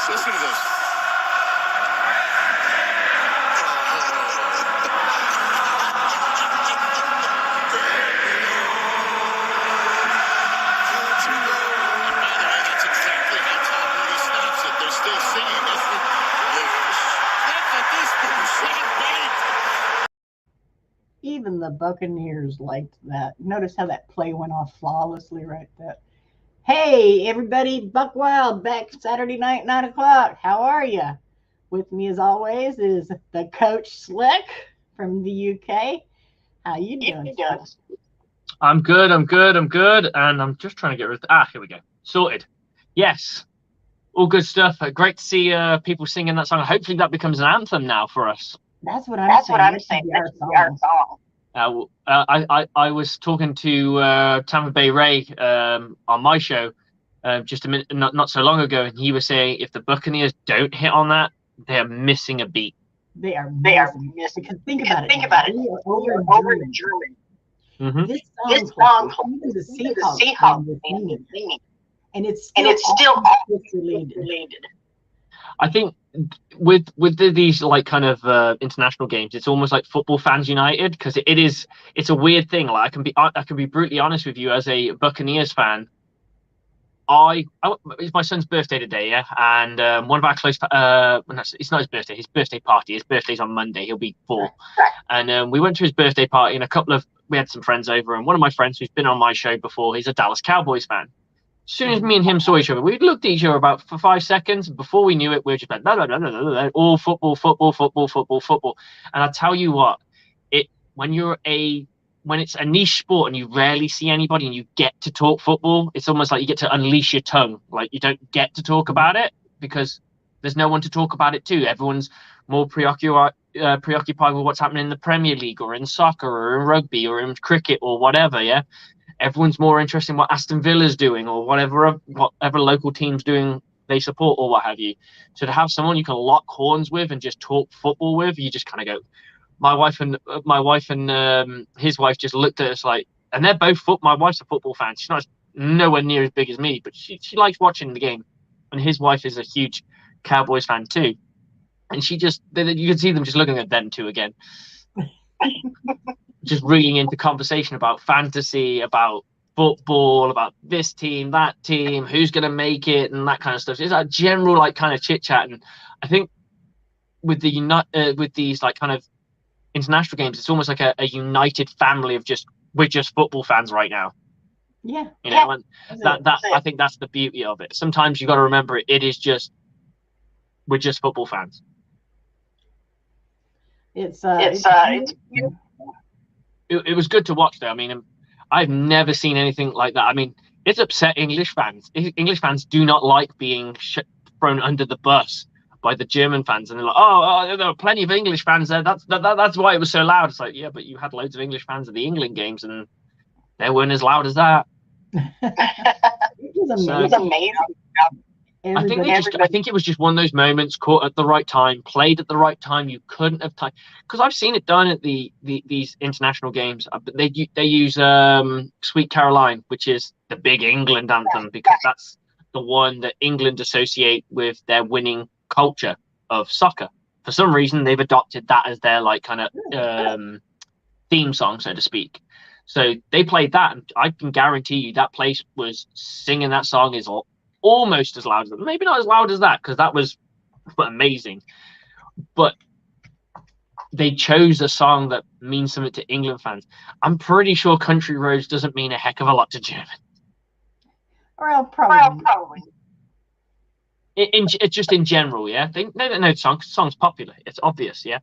Listen to this. Even the Buccaneers liked that. Notice how that play went off flawlessly right there. Hey, everybody, Buck Wild back Saturday night, 9 o'clock. How are you? With me, as always, is the Coach Slick from the UK. How you doing? I'm good. And I'm just trying to get rid of... here we go. Sorted. Yes. All good stuff. Great to see people singing that song. Hopefully that becomes an anthem now for us. That's what I'm saying. That's our song. I was talking to Tampa Bay Ray on my show just a minute, not so long ago, and he was saying if the Buccaneers don't hit on that, they are missing a beat. They are missing. Because think about it. We are over in Germany. Mm-hmm. This song, even the Seahawks singing, and it's still related. I think with these like kind of international games, it's almost like Football Fans United, because it's a weird thing. Like I can be brutally honest with you as a Buccaneers fan. It's my son's birthday today, yeah, and one of our close it's not his birthday, his birthday party. His birthday's on Monday. He'll be 4, and we went to his birthday party, and we had some friends over, and one of my friends who's been on my show before, he's a Dallas Cowboys fan. As soon as me and him saw each other, we looked at each other about for 5 seconds. Before we knew it, we were just like, blah, blah, blah, blah, blah, blah, all football. And I tell you what, when it's a niche sport and you rarely see anybody and you get to talk football, it's almost like you get to unleash your tongue. Like you don't get to talk about it because there's no one to talk about it to. Everyone's more preoccupied with what's happening in the Premier League or in soccer or in rugby or in cricket or whatever, yeah? Everyone's more interested in what Aston Villa's doing or whatever local team's doing they support or what have you. So to have someone you can lock horns with and just talk football with, you just kind of go. My wife and his wife just looked at us like, and they're both my wife's a football fan. She's not nowhere near as big as me, but she likes watching the game. And his wife is a huge Cowboys fan too. And you can see them just looking at them two again. Just reeling into conversation about fantasy, about football, about this team, that team, who's going to make it, and that kind of stuff. It's a general like kind of chit chat, and I think with these like kind of international games, it's almost like a united family of we're just football fans right now. Yeah, you know, and that I think that's the beauty of it. Sometimes you got to remember we're just football fans. It was good to watch, though. I mean, I've never seen anything like that. I mean, it's upset English fans. English fans do not like being thrown under the bus by the German fans, and they're like, "Oh, there were plenty of English fans there. That's why it was so loud." It's like, yeah, but you had loads of English fans at the England games, and they weren't as loud as that. It was amazing. I think it was just one of those moments, caught at the right time, played at the right time. You couldn't have time, because I've seen it done at these international games. They use "Sweet Caroline," which is the big England anthem, because that's the one that England associate with their winning culture of soccer. For some reason, they've adopted that as their like kind of theme song, so to speak. So they played that, and I can guarantee you that place was singing that song is almost as loud as that. Maybe not as loud as that, because that was amazing. But they chose a song that means something to England fans. I'm pretty sure Country Roads doesn't mean a heck of a lot to German. Well, probably. It's just in general, yeah. No, song's popular. It's obvious, yeah.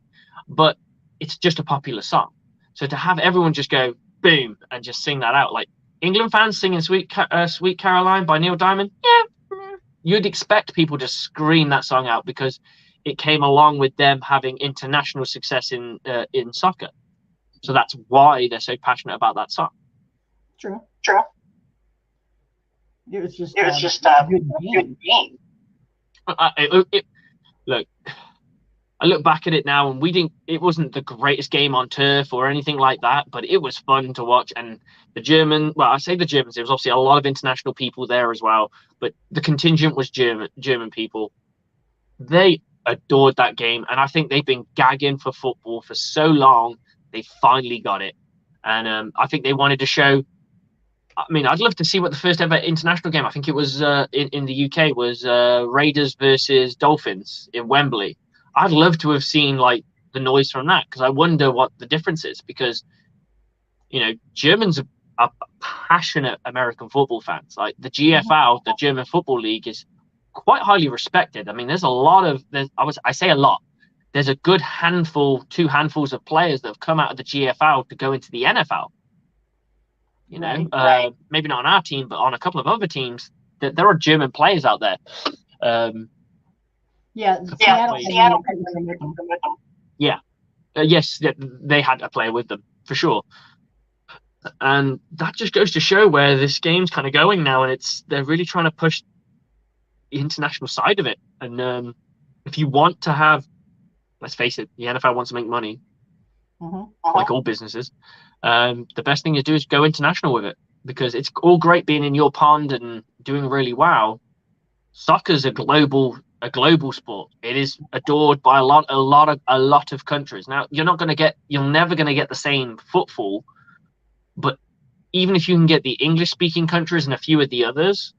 But it's just a popular song. So to have everyone just go boom and just sing that out, like England fans singing "Sweet Caroline" by Neil Diamond, yeah, you'd expect people to scream that song out because it came along with them having international success in soccer. So that's why they're so passionate about that song. True. It was just a good game. Look, I look back at it now, and it wasn't the greatest game on turf or anything like that, but it was fun to watch. And I say the Germans, there was obviously a lot of international people there as well, but the contingent was German people. They adored that game, and I think they've been gagging for football for so long. They finally got it, and I think they wanted to show. I mean, I'd love to see what the first ever international game. I think it was in the UK was Raiders versus Dolphins in Wembley. I'd love to have seen like the noise from that, because I wonder what the difference is. Because Germans are passionate American football fans. Like the GFL, the German Football League, is quite highly respected. I mean, there's a lot of I say a lot. There's a good handful, 2 handfuls of players that have come out of the GFL to go into the NFL. Right. Maybe not on our team, but on a couple of other teams. There are German players out there. Seattle. Yeah. Yes, they had a player with them for sure. And that just goes to show where this game's kind of going now, and they're really trying to push the international side of it. And if you want to have, let's face it, the NFL wants to make money, like all businesses. The best thing to do is go international with it, because it's all great being in your pond and doing really well. Soccer's a global sport. It is adored by a lot of countries. Now, you're never going to get the same footfall, but even if you can get the English-speaking countries and a few of the others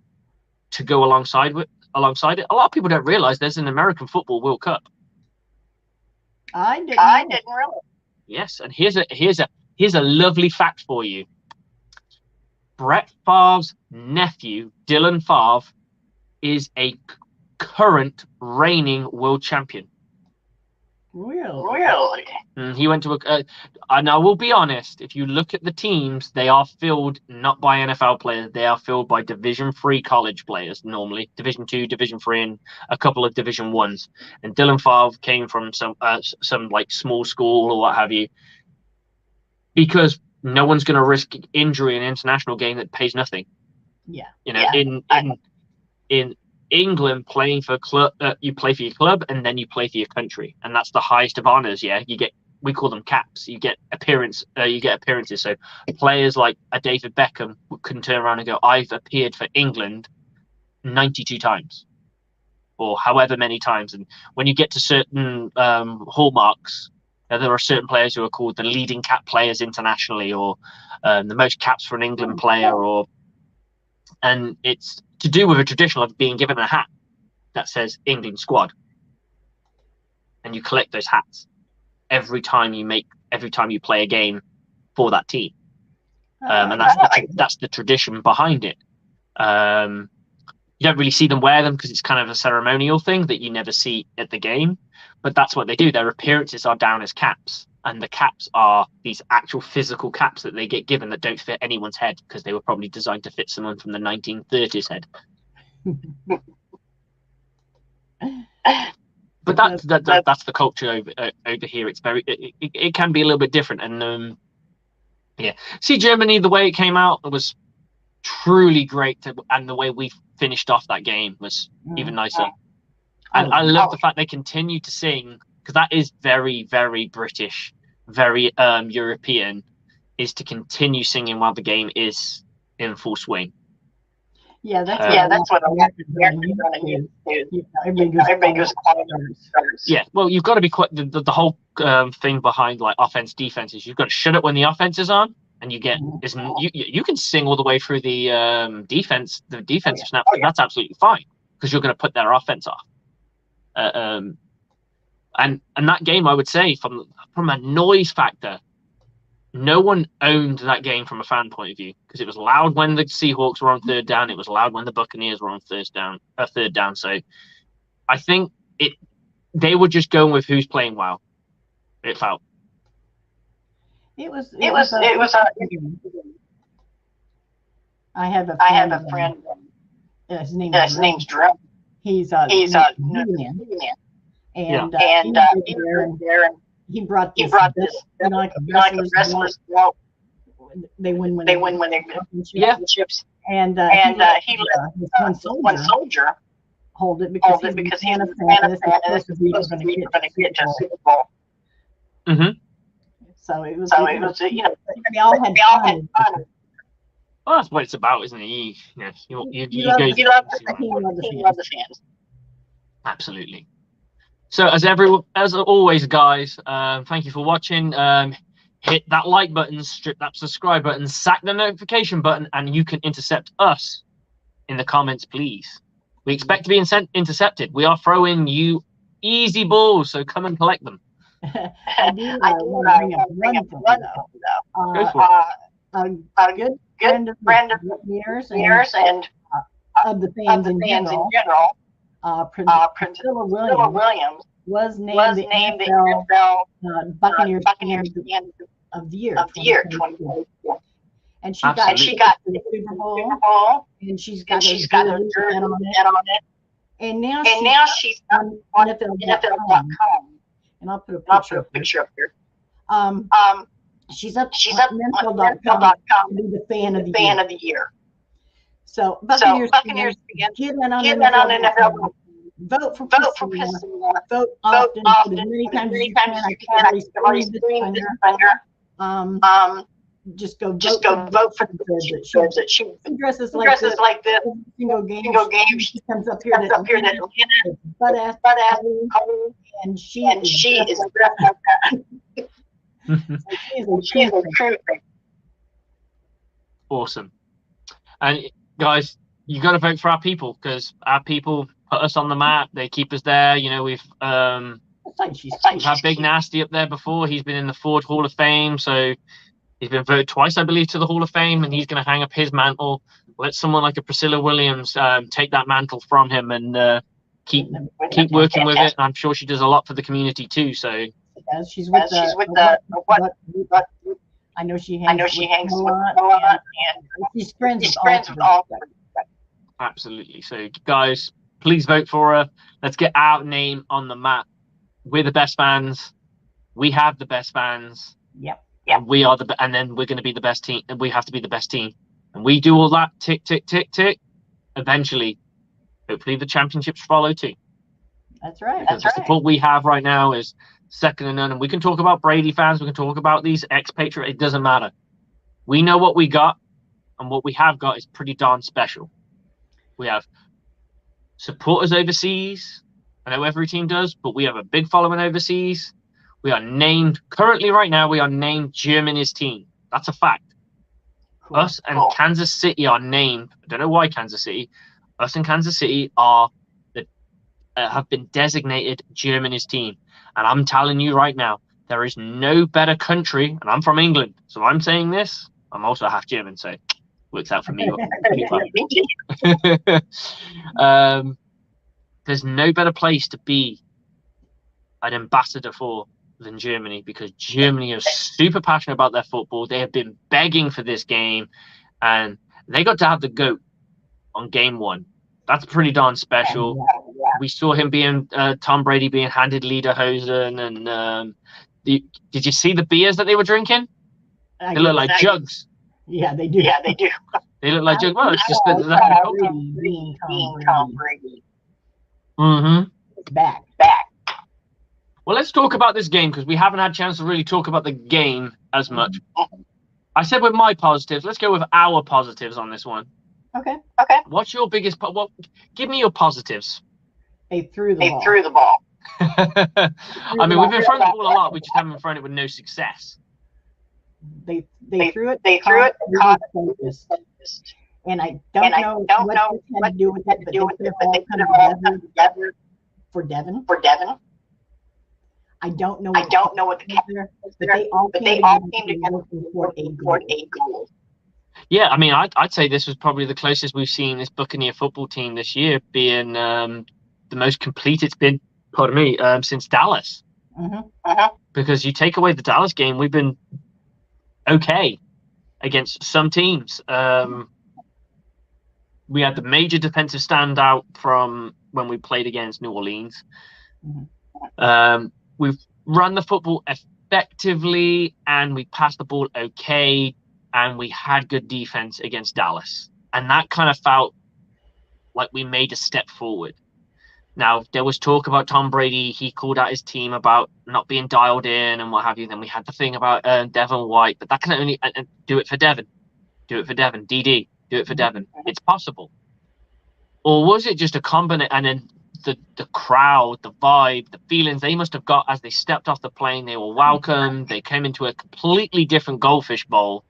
to go alongside it, a lot of people don't realize there's an American Football World Cup. I didn't realize. Yes, and here's a lovely fact for you. Brett Favre's nephew, Dylan Favre, is a current reigning world champion. Really? He went to and I will be honest, if you look at the teams, they are filled not by NFL players, they are filled by Division 3 college players, normally Division 2, Division 3, and a couple of Division 1s. And Dylan Favre came from some like small school or what have you, because no one's going to risk injury in an international game that pays nothing. Yeah. In England, playing for club, you play for your club and then you play for your country, and that's the highest of honors. Yeah, we call them caps. You get appearances. So players like a David Beckham can turn around and go, "I've appeared for England 92 times," or however many times. And when you get to certain hallmarks, there are certain players who are called the leading cap players internationally, or the most caps for an England player, and it's to do with a tradition of being given a hat that says England squad, and you collect those hats every time you play a game for that team, and that's the tradition behind it. You don't really see them wear them because it's kind of a ceremonial thing that you never see at the game, but that's what they do. Their appearances are down as caps, and the caps are these actual physical caps that they get given that don't fit anyone's head, because they were probably designed to fit someone from the 1930s head. But that's the culture over here. It's it can be a little bit different, and see, Germany, the way it came out, it was truly great, and the way we finished off that game was even nicer. And I love the fact they continue to sing, because that is very, very British, very European, is to continue singing while the game is in full swing. Yeah, that's what Americans running is. Everybody goes starts. Yeah, well, you've got to be quite the whole thing behind like offense, defense is you've got to shut it when the offense is on, and you get you can sing all the way through the defensive snap. That's absolutely fine, because you're going to put their offense off. And that game, I would say, from a noise factor, no one owned that game from a fan point of view, because it was loud when the Seahawks were on third down. It was loud when the Buccaneers were on third down. So I think they were just going with who's playing well. It felt. It was. I have a friend. His name's Drew. He's a Union. And he was there, and he brought this like wrestlers out. They win when they championships. And he let his one soldier hold it because he's a fan of fantasy. He was going to get to Super Bowl. Mm-hmm. So it was we all had fun. Well, that's what it's about, isn't it? You love the fans. Absolutely. So as always, guys, thank you for watching. Hit that like button, strip that subscribe button, sack the notification button, and you can intercept us in the comments, please. We expect to be intercepted. We are throwing you easy balls, so come and collect them. I do want to bring up one thing, though. A good friend of yours and of the fans in general, Priscilla Williams, was named the NFL Buccaneers of the Year 2024. And she got the Super Bowl, and she's got a jersey on it. And now she's on NFL.com. And I'll put a picture up here. She's up on NFL.com to be the fan of the year. So Buccaneers fans, get in on NFL. Vote for Priscilla. Vote often. As many times as you can. I can already stream this thunder. Just go vote for the shirts that she dresses like this. Single game. She comes up here to butt ass, and she is dressed like that. She is a true thing. Awesome. And guys, you got to vote for our people, because our people put us on the map. They keep us there. You know, we've had Big Nasty up there before. He's been in the Ford Hall of Fame, so he's been voted twice, I believe, to the Hall of Fame, and he's going to hang up his mantle. Let someone like a Priscilla Williams take that mantle from him and keep working with it. And I'm sure she does a lot for the community too. So she's with the what? I know she hangs with a lot, and she's friends with all. Absolutely. So guys, please vote for her. Let's get our name on the map. We're the best fans. We have the best fans. Yep. And we are and then we're going to be the best team, and we have to be the best team. And we do all that, tick, tick, tick, tick. Eventually, hopefully the championships follow too. That's right. The support we have right now is second to none. And we can talk about Brady fans. We can talk about these ex-Patriots. It doesn't matter. We know what we got, and what we have got is pretty darn special. We have supporters overseas. I know every team does, but we have a big following overseas. We are named, currently right now, we are named Germany's team. That's a fact. Cool. Us and Kansas City are named. I don't know why Kansas City. Us and Kansas City are have been designated Germany's team. And I'm telling you right now, there is no better country, and I'm from England, so I'm saying this. I'm also half German, so it works out for me. There's no better place to be an ambassador for than Germany, because Germany is super passionate about their football. They have been begging for this game, and they got to have the GOAT on game one. That's pretty darn special. Yeah. We saw him being Tom Brady being handed lederhosen, and did you see the beers that they were drinking? They look like jugs. Yeah, they do. They look like jugs. Well, it's just Tom Brady. Mm-hmm. Back. Well, let's talk about this game, because we haven't had a chance to really talk about the game as much. I said with my positives. Let's go with our positives on this one. Okay. What's your biggest? Give me your positives. They threw the ball. I mean, we've been throwing the ball a lot. We just haven't thrown it with no success. They threw it. Caught focused. And I don't know what this had to do with it, but they could have all come together for Devin. I don't know what the captain is, but they all came together for a goal. Yeah, I mean, I'd say this was probably the closest we've seen this Buccaneer football team this year being the most complete it's been, since Dallas. Because you take away the Dallas game, we've been okay against some teams. We had the major defensive standout from when we played against New Orleans. We've run the football effectively, and we passed the ball okay, and we had good defense against Dallas. And that kind of felt like we made a step forward. Now, there was talk about Tom Brady. He called out his team about not being dialed in and what have you. Then we had the thing about Devin White, but that can only do it for Devin. Do it for Devin. DD, do it for Devin. It's possible. Or was it just a combination? And then the crowd, the vibe, the feelings they must have got as they stepped off the plane. They were welcomed. They came into a completely different goldfish bowl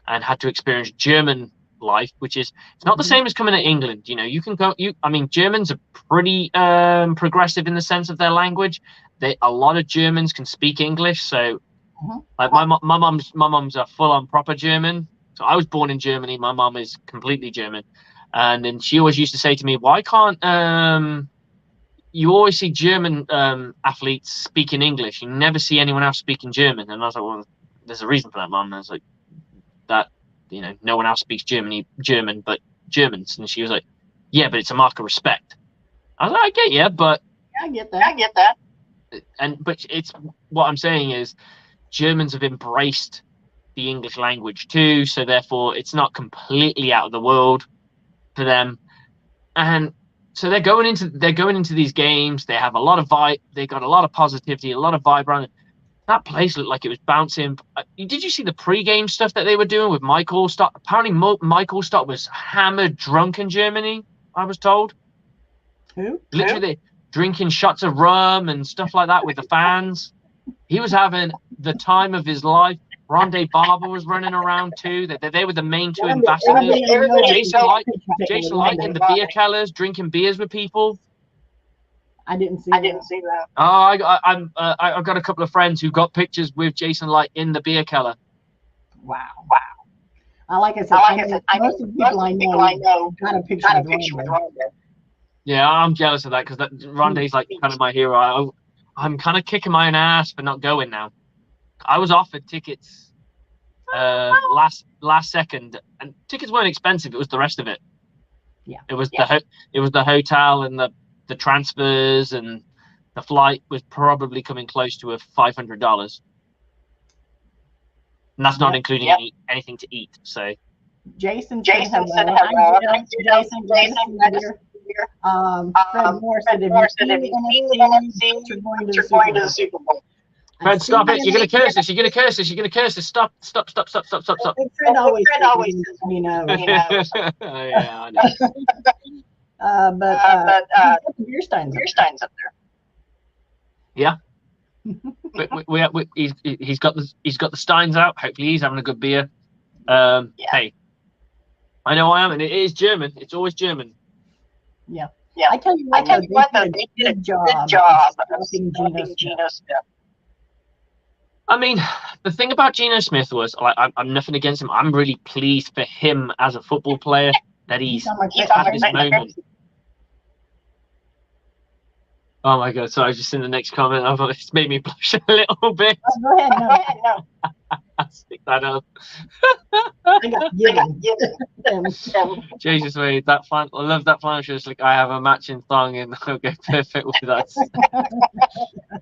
and had to experience German life, which is, it's not the same as coming to England. You know, you can go, I mean, Germans are pretty progressive in the sense of their language. A lot of Germans can speak English. So like my mom's a full-on proper German. So I was born in Germany. My mom is completely German. And then she always used to say to me, why can't you always see German athletes speaking English? You never see anyone else speaking German. And I was like, well, there's a reason for that, Mom. And I was like, that, you know, no one else speaks German but Germans. And she was like, yeah, but it's a mark of respect. I was like, I get you, but I get that. But it's, what I'm saying is Germans have embraced the English language too, so therefore it's not completely out of the world for them. And so they're going into these games. They have a lot of vibe. They got a lot of positivity, a lot of vibe around it. That place looked like it was bouncing. Did you see the pre-game stuff that they were doing with Michael Stott? Apparently, Michael Stott was hammered drunk in Germany, I was told. Who? Literally drinking shots of rum and stuff like that with the fans. He was having the time of his life. Rondé Barber was running around too. They were the main two ambassadors. Jason Light in the beer kellers, drinking beers with people. I didn't see that. Oh, I've got a couple of friends who got pictures with Jason Light in the beer keller. Wow. Like I said, most of the people I know got a picture with Rondé. Yeah, I'm jealous of that because Rondé's like kind of my hero. I'm kind of kicking my own ass for not going now. I was offered tickets last second, and tickets weren't expensive. It was the rest of it. Yeah, it was the hotel and the transfers, and the flight was probably coming close to $500, and that's not including anything to eat. So Jason said hello. Jason. Fred Moore said, if you see NFC, you're going to the Super Bowl. Fred, stop it. You're going to curse us. You're going to curse us. You're going to curse us. Stop. Fred always says, you know. Yeah, I know. But beer steins up there. Yeah. He's got the steins out. Hopefully he's having a good beer. Hey, I know I am, and it is German. It's always German. Yeah. I tell you what, they did a good job of stopping Geno Smith. I mean, the thing about Geno Smith was, like, I'm nothing against him. I'm really pleased for him as a football player that he's had this moment. Oh my God! So I was just in the next comment. I thought it's made me blush a little bit. Oh, go ahead, no. Stick that up. Jesus, wait, that flannel. I love that flannel shirt. Like, I have a matching thong, and I'll go perfect with that.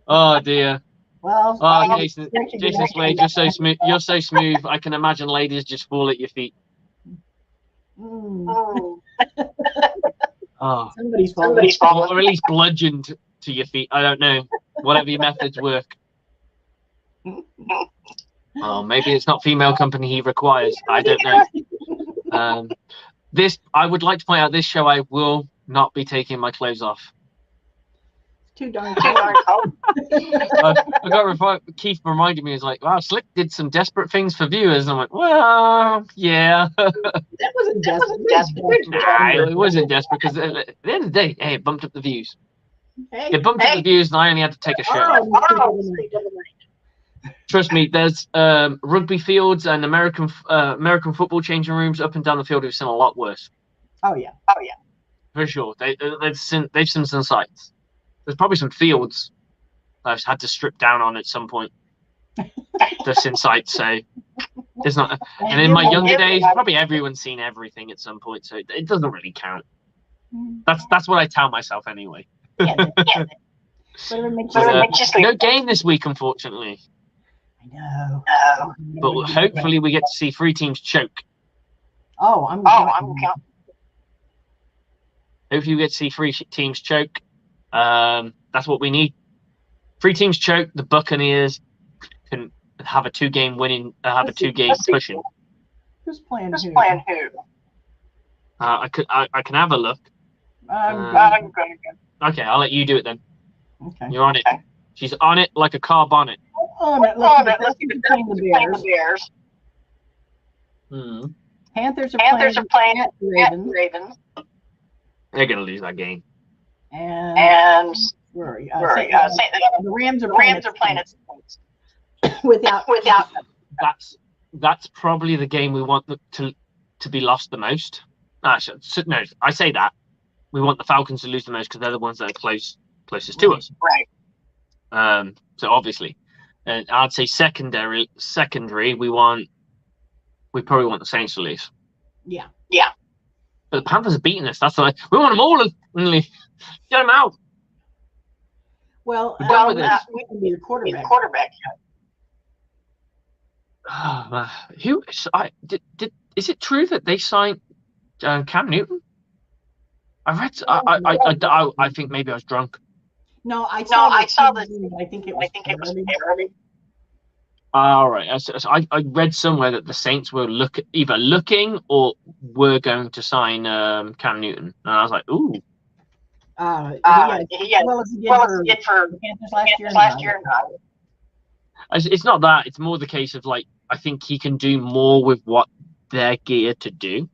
Oh dear. Well, Jason Slade, you're so smooth. You're so smooth. I can imagine ladies just fall at your feet. Oh, somebody's fallen, or at least bludgeoned to your feet. I don't know. Whatever your methods work. Oh, maybe it's not female company he requires. I don't know. I would like to point out, this show I will not be taking my clothes off. Too darn cold. I got Keith reminded me, he's like, wow, Slick did some desperate things for viewers. And I'm like, well, yeah. That wasn't desperate. Nah, it wasn't desperate, because at the end of the day, hey, it bumped up the views. It bumped up the views, and I only had to take a shirt off. Trust me, there's rugby fields and American football changing rooms up and down the field who've seen a lot worse. Oh yeah. For sure. They've seen some sights. There's probably some fields I've had to strip down on at some point. Just in sight, so there's not. And in my younger days, probably everyone's seen everything at some point, so it doesn't really count. That's what I tell myself anyway. No game this week, unfortunately. I know. But hopefully we get to see 3 teams choke. I'm counting. Hopefully we get to see 3 teams choke. That's what we need. 3 teams choke. The Buccaneers can have a 2-game winning, have a 2-game pushing. Who's playing who? I can have a look. I'm going. Okay, I'll let you do it then. Okay. You're on it. She's on it like a car bonnet. On it. Let's keep it playing the Bears. Hmm. Panthers are playing at the Ravens. They're going to lose that game. And the Rams are playing at Saints. without. That's probably the game we want to be lost the most. No, I say that. We want the Falcons to lose the most because they're the ones that are closest to us. Right. So obviously, and I'd say secondary, we probably want the Saints to lose. Yeah. But the Panthers are beating us. That's why we want them all. Only get them out. Well, we can be the quarterback. Who? Is it true that they signed Cam Newton? I read. I think maybe I was drunk. No, I saw this. I think it was parody. All right. I read somewhere that the Saints were either looking or were going to sign Cam Newton, and I was like, ooh. Well as he did for the Panthers last year. It's not that. It's more the case of like I think he can do more with what they're geared to do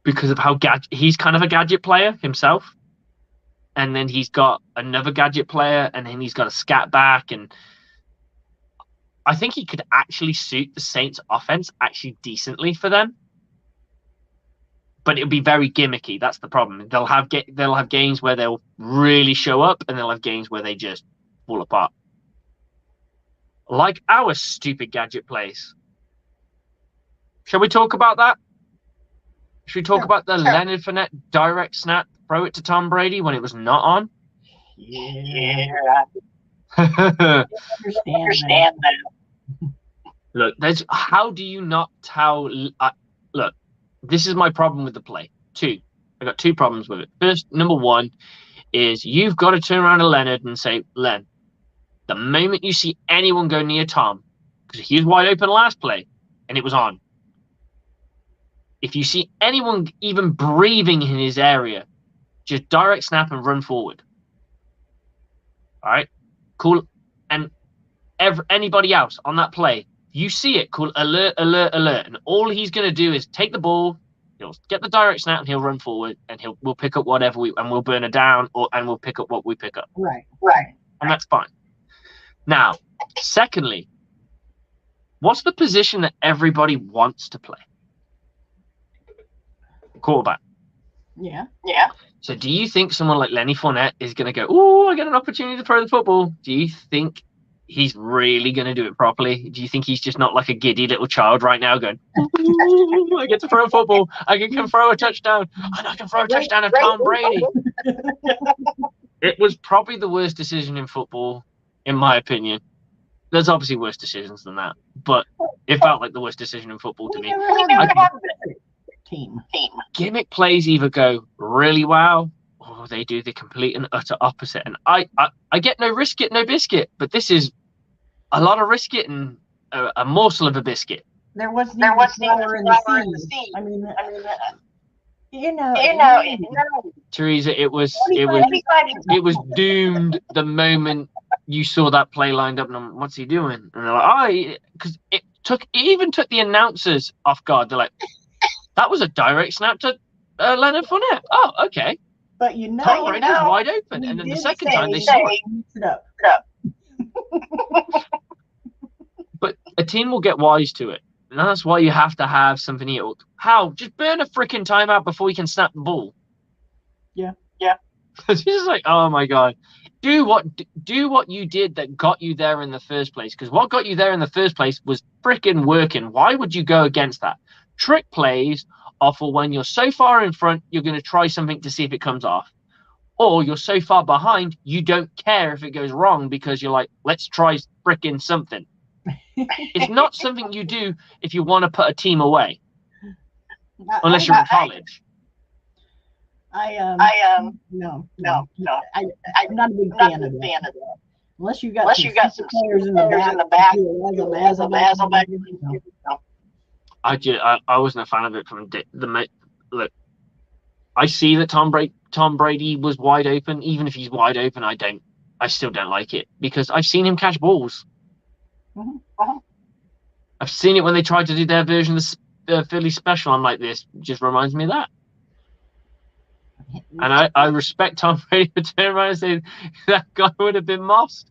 because of how he's kind of a gadget player himself, and then he's got another gadget player, and then he's got a scat back, and I think he could actually suit the Saints offense actually decently for them. But it'll be very gimmicky. That's the problem. They'll have games where they'll really show up, and they'll have games where they just fall apart. Like our stupid gadget plays. Shall we talk about that? Should we talk about the Leonard Fournette direct snap, throw it to Tom Brady when it was not on? Yeah. I understand that. Look, how do you not tell? Look, this is my problem with the play. I got two problems with it. First, number one is you've got to turn around to Leonard and say, Len, the moment you see anyone go near Tom, because he was wide open last play and it was on. If you see anyone even breathing in his area, just direct snap and run forward. All right, cool. And anybody else on that play, you see it, cool, alert. And all he's going to do is take the ball, he'll get the direct snap and he'll run forward and we'll pick up whatever and we'll burn it down and we'll pick up what we pick up. Right. And that's fine. Now, secondly, what's the position that everybody wants to play? Quarterback. Yeah. So do you think someone like Lenny Fournette is going to go, oh, I get an opportunity to throw the football? Do you think he's really going to do it properly? Do you think he's just not like a giddy little child right now going, ooh, I get to throw a football. I can throw a touchdown. And I can throw a touchdown at Tom Brady. It was probably the worst decision in football, in my opinion. There's obviously worse decisions than that, but it felt like the worst decision in football to me. Team. Gimmick plays either go really well or they do the complete and utter opposite. And I get no risk it, no biscuit, but this is a lot of risk it and a morsel of a biscuit. There wasn't flour in the sea. I mean, Teresa, it was doomed the moment you saw that play lined up. And I'm, what's he doing? And they're like, because it even took the announcers off guard. They're like, that was a direct snap to Leonard Fournette. Oh, okay. But Tom Brady was wide open, and then the second time they saw it. But a team will get wise to it, and that's why you have to have something else. How? Just burn a freaking timeout before you can snap the ball. Yeah. It's just like, oh my god, do what you did that got you there in the first place. Because what got you there in the first place was freaking working. Why would you go against that? Trick plays are for when you're so far in front, you're going to try something to see if it comes off. Or you're so far behind, you don't care if it goes wrong because you're like, let's try freaking something. It's not something you do if you want to put a team away. Unless you're in college. No. I'm not a big fan of that. Unless you got some players in the back. I wasn't a fan of it from the look. I see that Tom Brady Tom Brady was wide open. Even if he's wide open, I still don't like it because I've seen him catch balls. Mm-hmm. I've seen it when they tried to do their version of the Philly special. I'm like, this just reminds me of that. And I respect Tom Brady for turning around and saying that guy would have been mossed.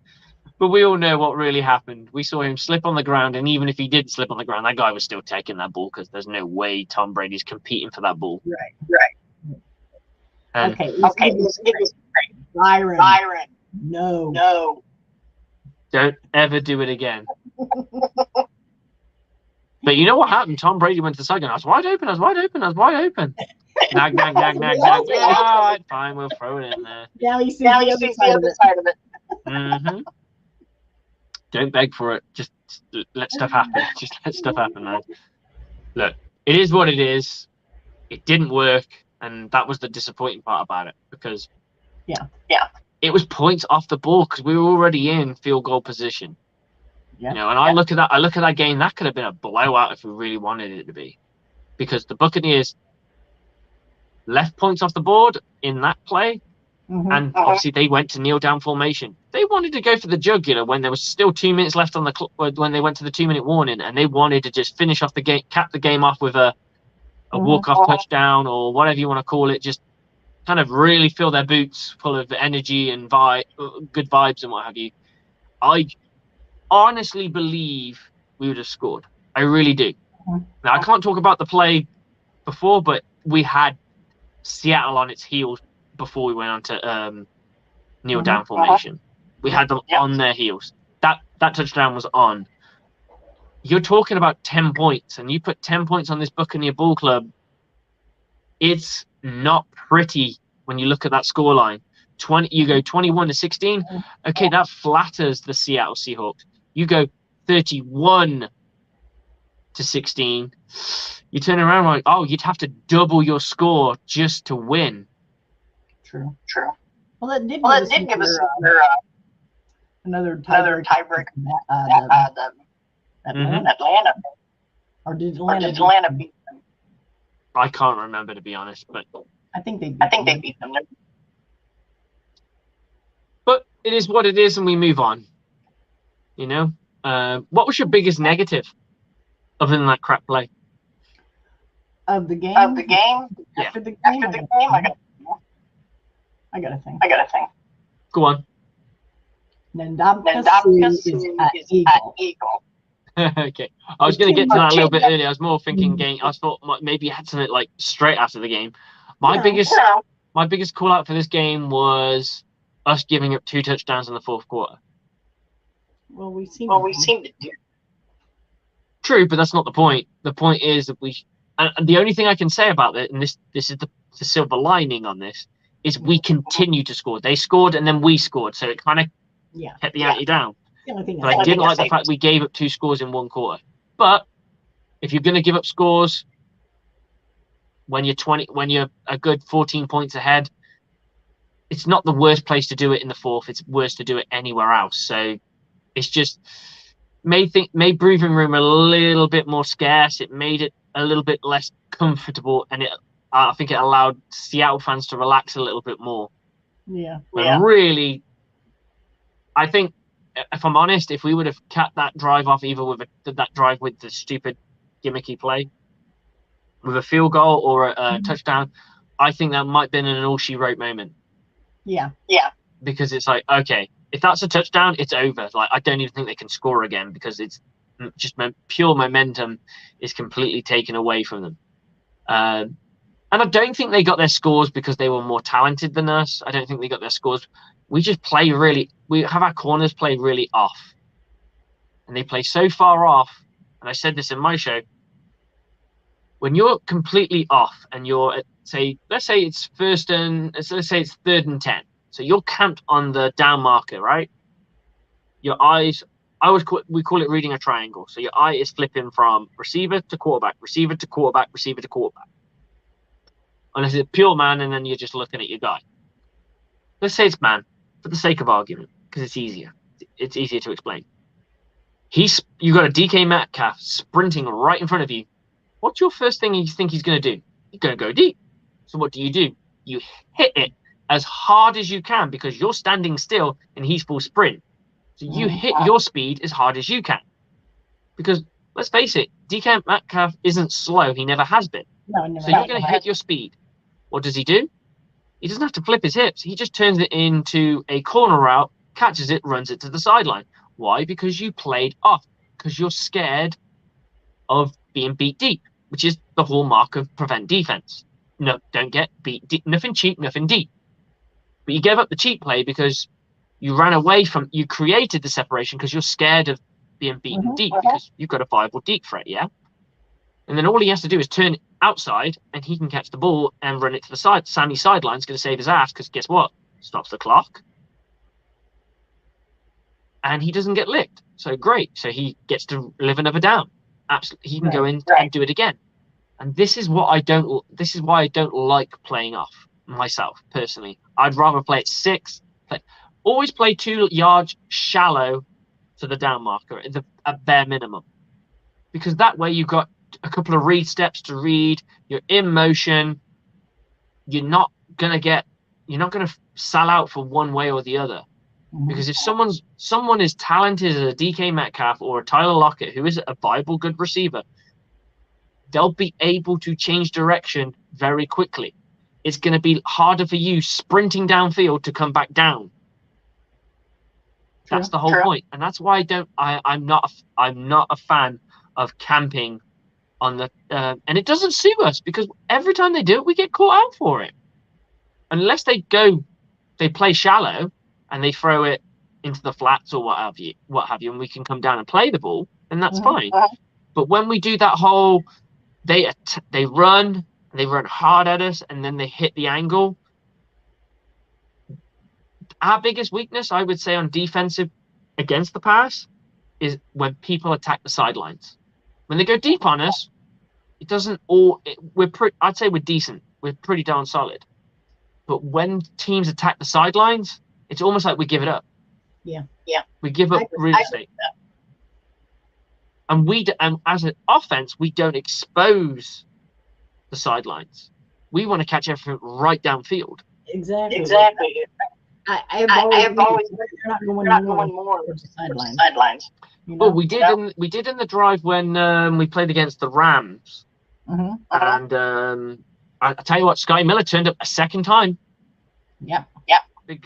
But we all know what really happened. We saw him slip on the ground, and even if he did slip on the ground, that guy was still taking that ball because there's no way Tom Brady's competing for that ball. Right. And okay. Let's give this Byron. No. Don't ever do it again. But you know what happened? Tom Brady went to the side and I was wide open. Nag. All right, fine, we'll throw it in there. Now you see the other side of it. Mm-hmm. Don't beg for it. Just let stuff happen. Just let stuff happen, man. Look, it is what it is. It didn't work, and that was the disappointing part about it because it was points off the ball because we were already in field goal position. Yeah. You know, and I look at that game, that could have been a blowout if we really wanted it to be. Because the Buccaneers left points off the board in that play, and obviously they went to kneel down formation. They wanted to go for the jugular when there was still 2 minutes left on the clock when they went to the 2-minute warning, and they wanted to just finish off the game, cap the game off with a walk-off touchdown or whatever you want to call it, just kind of really fill their boots full of energy and good vibes and what have you. I honestly believe we would have scored. I really do. Now, I can't talk about the play before, but we had Seattle on its heels before we went on to kneel down formation. We had them on their heels. That touchdown was on. You're talking about 10 points, and you put 10 points on this Buccaneer ball club. It's not pretty when you look at that scoreline. You go 21-16. Okay, that flatters the Seattle Seahawks. You go 31-16. You turn around like, oh, you'd have to double your score just to win. True. Well, that did give us another tiebreaker. Atlanta. Or did Atlanta beat them? I can't remember, to be honest, but I think they beat them. But it is what it is, and we move on. You know, what was your biggest negative, other than that crap play? Of the game. Yeah. After the game, I got to think. Go on. Nandamkasu is at Eagle. Okay, I was going to get to that a little bit earlier. I was more thinking game. I thought maybe you had something like straight after the game. My biggest call out for this game was us giving up 2 touchdowns in the fourth quarter. Well, we seem to do. True, but that's not the point. The point is that and the only thing I can say about it, and this is the silver lining on this, is we continue to score. They scored and then we scored, so it kind of kept the ante down. But I didn't like the fact we gave up 2 scores in one quarter. But if you're going to give up scores when you're a good 14 points ahead, it's not the worst place to do it in the fourth. It's worse to do it anywhere else. So it's just made breathing room a little bit more scarce. It made it a little bit less comfortable, and I think it allowed Seattle fans to relax a little bit more. Yeah. And really, I think, if I'm honest, if we would have cut that drive off either with that drive with the stupid gimmicky play, with a field goal or a touchdown, I think that might have been an all she wrote moment. Yeah. Because it's like, okay, if that's a touchdown, it's over. Like, I don't even think they can score again because it's just pure momentum is completely taken away from them. And I don't think they got their scores because they were more talented than us. I don't think they got their scores. We just we have our corners play really off. And they play so far off. And I said this in my show. When you're completely off and you're at, let's say it's 3rd and 10. So you're camped on the down marker, right? Your eyes, we call it reading a triangle. So your eye is flipping from receiver to quarterback, receiver to quarterback, receiver to quarterback. Unless it's pure man, and then you're just looking at your guy. Let's say it's man, for the sake of argument, because it's easier. It's easier to explain. You got a DK Metcalf sprinting right in front of you. What's your first thing you think he's going to do? He's going to go deep. So what do? you hit it as hard as you can because you're standing still and he's full sprint. So you hit your speed as hard as you can. Because let's face it, DK Metcalf isn't slow. He never has been. No, never. So you're going to hit your speed. What does he do? He doesn't have to flip his hips. He just turns it into a corner route, catches it, runs it to the sideline. Why? Because you played off. Because you're scared of being beat deep, which is the hallmark of prevent defense. No, don't get beat deep. Nothing cheap, nothing deep. But you gave up the cheap play because you ran away from, you created the separation because you're scared of being beaten deep because you've got a viable deep threat, yeah? And then all he has to do is turn outside and he can catch the ball and run it to the side. Sammy sideline's going to save his ass because guess what? Stops the clock. And he doesn't get licked. So great. So he gets to live another down. Absolutely. He can go in and do it again. And this is why I don't like playing off myself personally. I'd rather play at 6. Always play 2 yards shallow to the down marker at bare minimum. Because that way you've got a couple of read steps to read, you're in motion, you're not gonna sell out for one way or the other. Because if someone is talented as a DK Metcalf or a Tyler Lockett, who is a viable good receiver, they'll be able to change direction very quickly. It's going to be harder for you sprinting downfield to come back down. That's the whole point, and that's why I'm not a fan of camping on the and it doesn't suit us because every time they do it, we get caught out for it. Unless they play shallow and they throw it into the flats or what have you, and we can come down and play the ball, then that's fine. But when we do that whole, they run hard at us and then they hit the angle. Our biggest weakness, I would say, on defensive against the pass is when people attack the sidelines. When they go deep on us, it doesn't I'd say we're decent. We're pretty darn solid. But when teams attack the sidelines, it's almost like we give it up. Yeah. We give up real estate. And as an offense, we don't expose the sidelines. We want to catch everything right downfield. Exactly. I've always you're not going more towards the sidelines. You know? Well, we did in the drive when we played against the Rams, and I tell you what, Scotty Miller turned up a second time. Yep.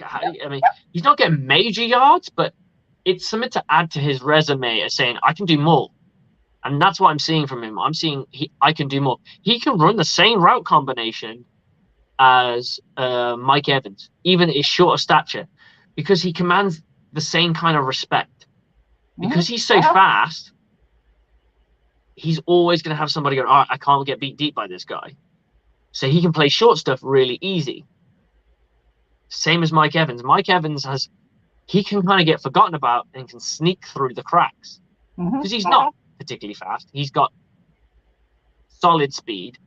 I mean, he's not getting major yards, but it's something to add to his resume as saying I can do more, and that's what I'm seeing from him. I'm seeing I can do more. He can run the same route combination as Mike Evans, even at his shorter stature, because he commands the same kind of respect. Because he's so fast, he's always going to have somebody go, I can't get beat deep by this guy. So he can play short stuff really easy. Same as Mike Evans. Mike Evans he can kind of get forgotten about and can sneak through the cracks. Because he's not particularly fast. He's got solid speed,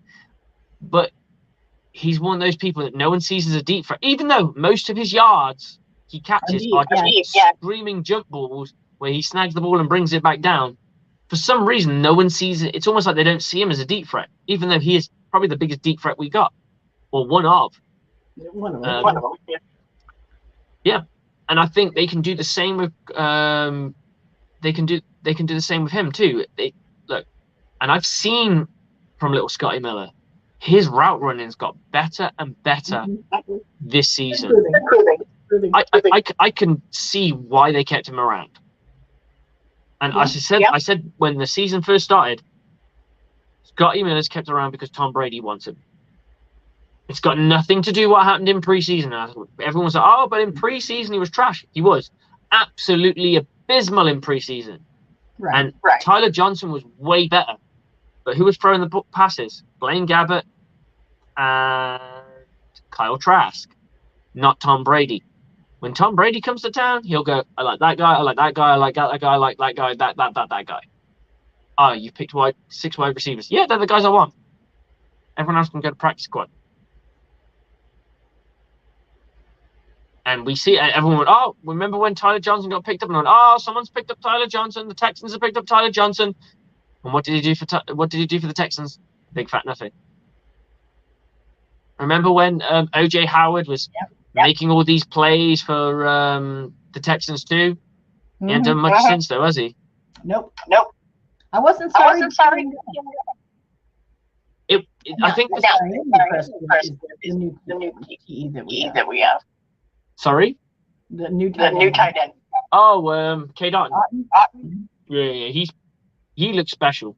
but he's one of those people that no one sees as a deep threat, even though most of his yards he catches are just screaming jump balls where he snags the ball and brings it back down. For some reason, no one sees it. It's almost like they don't see him as a deep threat, even though he is probably the biggest deep threat we got, or one of. One of them. Yeah, and I think they can do the same with they can do the same with him too. Look, and I've seen from little Scotty Miller, his route running's got better and better this season. I can see why they kept him around. And as I said when the season first started, Scotty Miller's kept around because Tom Brady wants him. It's got nothing to do with what happened in preseason. Everyone was like, oh, but in preseason he was trash. He was absolutely abysmal in preseason. And Tyler Johnson was way better. But who was throwing the passes? Blaine Gabbert and Kyle Trask, not Tom Brady. When Tom Brady comes to town, he'll go, I like that guy, I like that guy, I like that guy, I like that guy, that guy. Oh, you picked 6 wide receivers. Yeah, they're the guys I want. Everyone else can go to practice squad. And we see everyone went, oh, remember when Tyler Johnson got picked up? And went, oh, someone's picked up Tyler Johnson. The Texans have picked up Tyler Johnson. And what did he do for the Texans? Big fat nothing. Remember when OJ Howard was making all these plays for the Texans too? He hasn't done much since, though, has he? Nope. I wasn't sorry. I think the new PE that we have. Sorry? The new tight end. Oh, K. Dotton. Yeah, he looks special.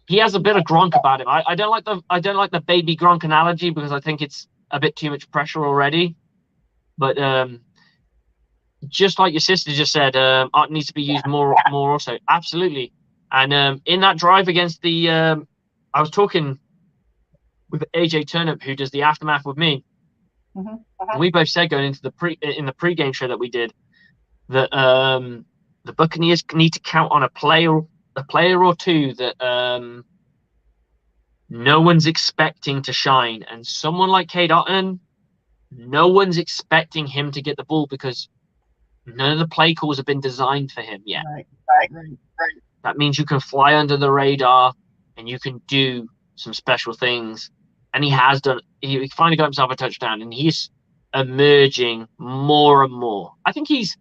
He has a bit of Gronk about him. I don't like the baby Gronk analogy because I think it's a bit too much pressure already. But just like your sister just said, art needs to be used more also. Absolutely. And in that drive against the, I was talking with AJ Turnip, who does the aftermath with me. And we both said going into the pre-game show that we did that the Buccaneers need to count on a player or two that no one's expecting to shine, and someone like K. Dotton, no one's expecting him to get the ball because none of the play calls have been designed for him yet. Right. That means you can fly under the radar and you can do some special things. And he has done. He finally got himself a touchdown, and he's emerging more and more. I think he's,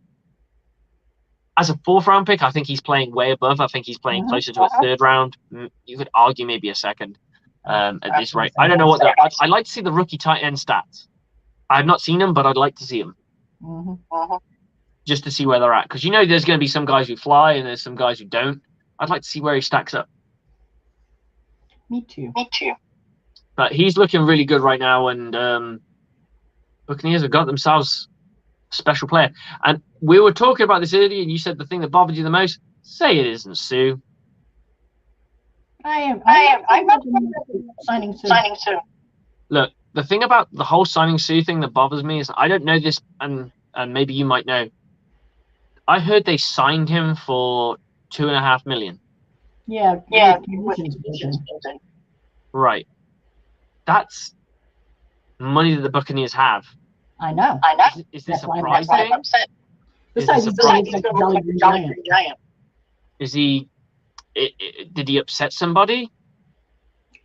as a 4th round pick, I think he's playing way above. I think he's playing closer to a 3rd round. You could argue maybe a 2nd at this rate. I don't know what I'd like to see the rookie tight end stats. I've not seen them, but I'd like to see them. Just to see where they're at. Because there's going to be some guys who fly and there's some guys who don't. I'd like to see where he stacks up. Me too. But he's looking really good right now, and Buccaneers have got themselves a special player. And we were talking about this earlier, and you said the thing that bothered you the most, say it isn't Sue. I am. I'm not signing Sue. Look, the thing about the whole signing Sue thing that bothers me is I don't know this, and maybe you might know. I heard they signed him for $2.5 million. Yeah. Right. That's money that the Buccaneers have. I know. Is this a prize thing? Besides, he's a giant. Is he? Did he upset somebody?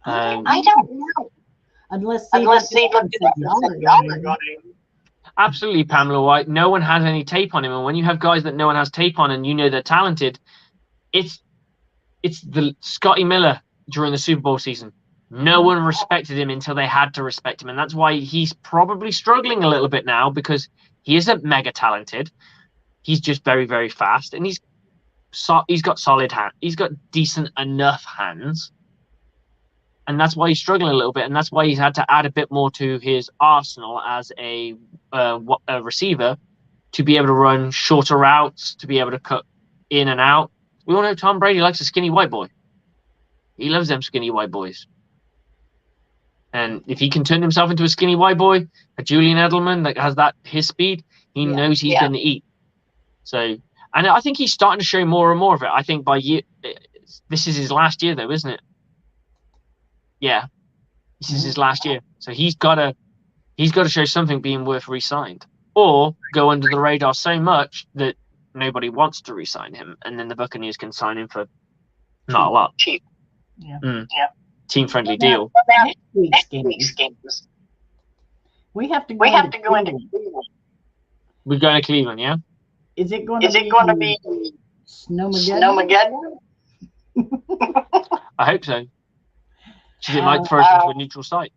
I don't know. Unless they looked at the Absolutely, Pamela White. No one has any tape on him, and when you have guys that no one has tape on, and they're talented, it's the Scotty Miller during the Super Bowl season. No one respected him until they had to respect him, and that's why he's probably struggling a little bit now because he isn't mega talented. He's just very, very fast, and he's got solid hands. He's got decent enough hands, and that's why he's struggling a little bit, and that's why he's had to add a bit more to his arsenal as a receiver to be able to run shorter routes, to be able to cut in and out. We all know Tom Brady likes a skinny white boy. He loves them skinny white boys. And if he can turn himself into a skinny white boy, a Julian Edelman that has his speed, he knows he's going to eat. So, and I think he's starting to show more and more of it. I think this is his last year though, isn't it? Yeah, this is his last year. So he's got to show something being worth re-signed, or go under the radar so much that nobody wants to re-sign him, and then the Buccaneers can sign him for not a lot. Cheap. Team-friendly deal. Next week's games. We have to go into Cleveland. We're going to Cleveland, yeah? Is it going to be Snowmageddon? I hope so. Because it might throw us into a neutral site.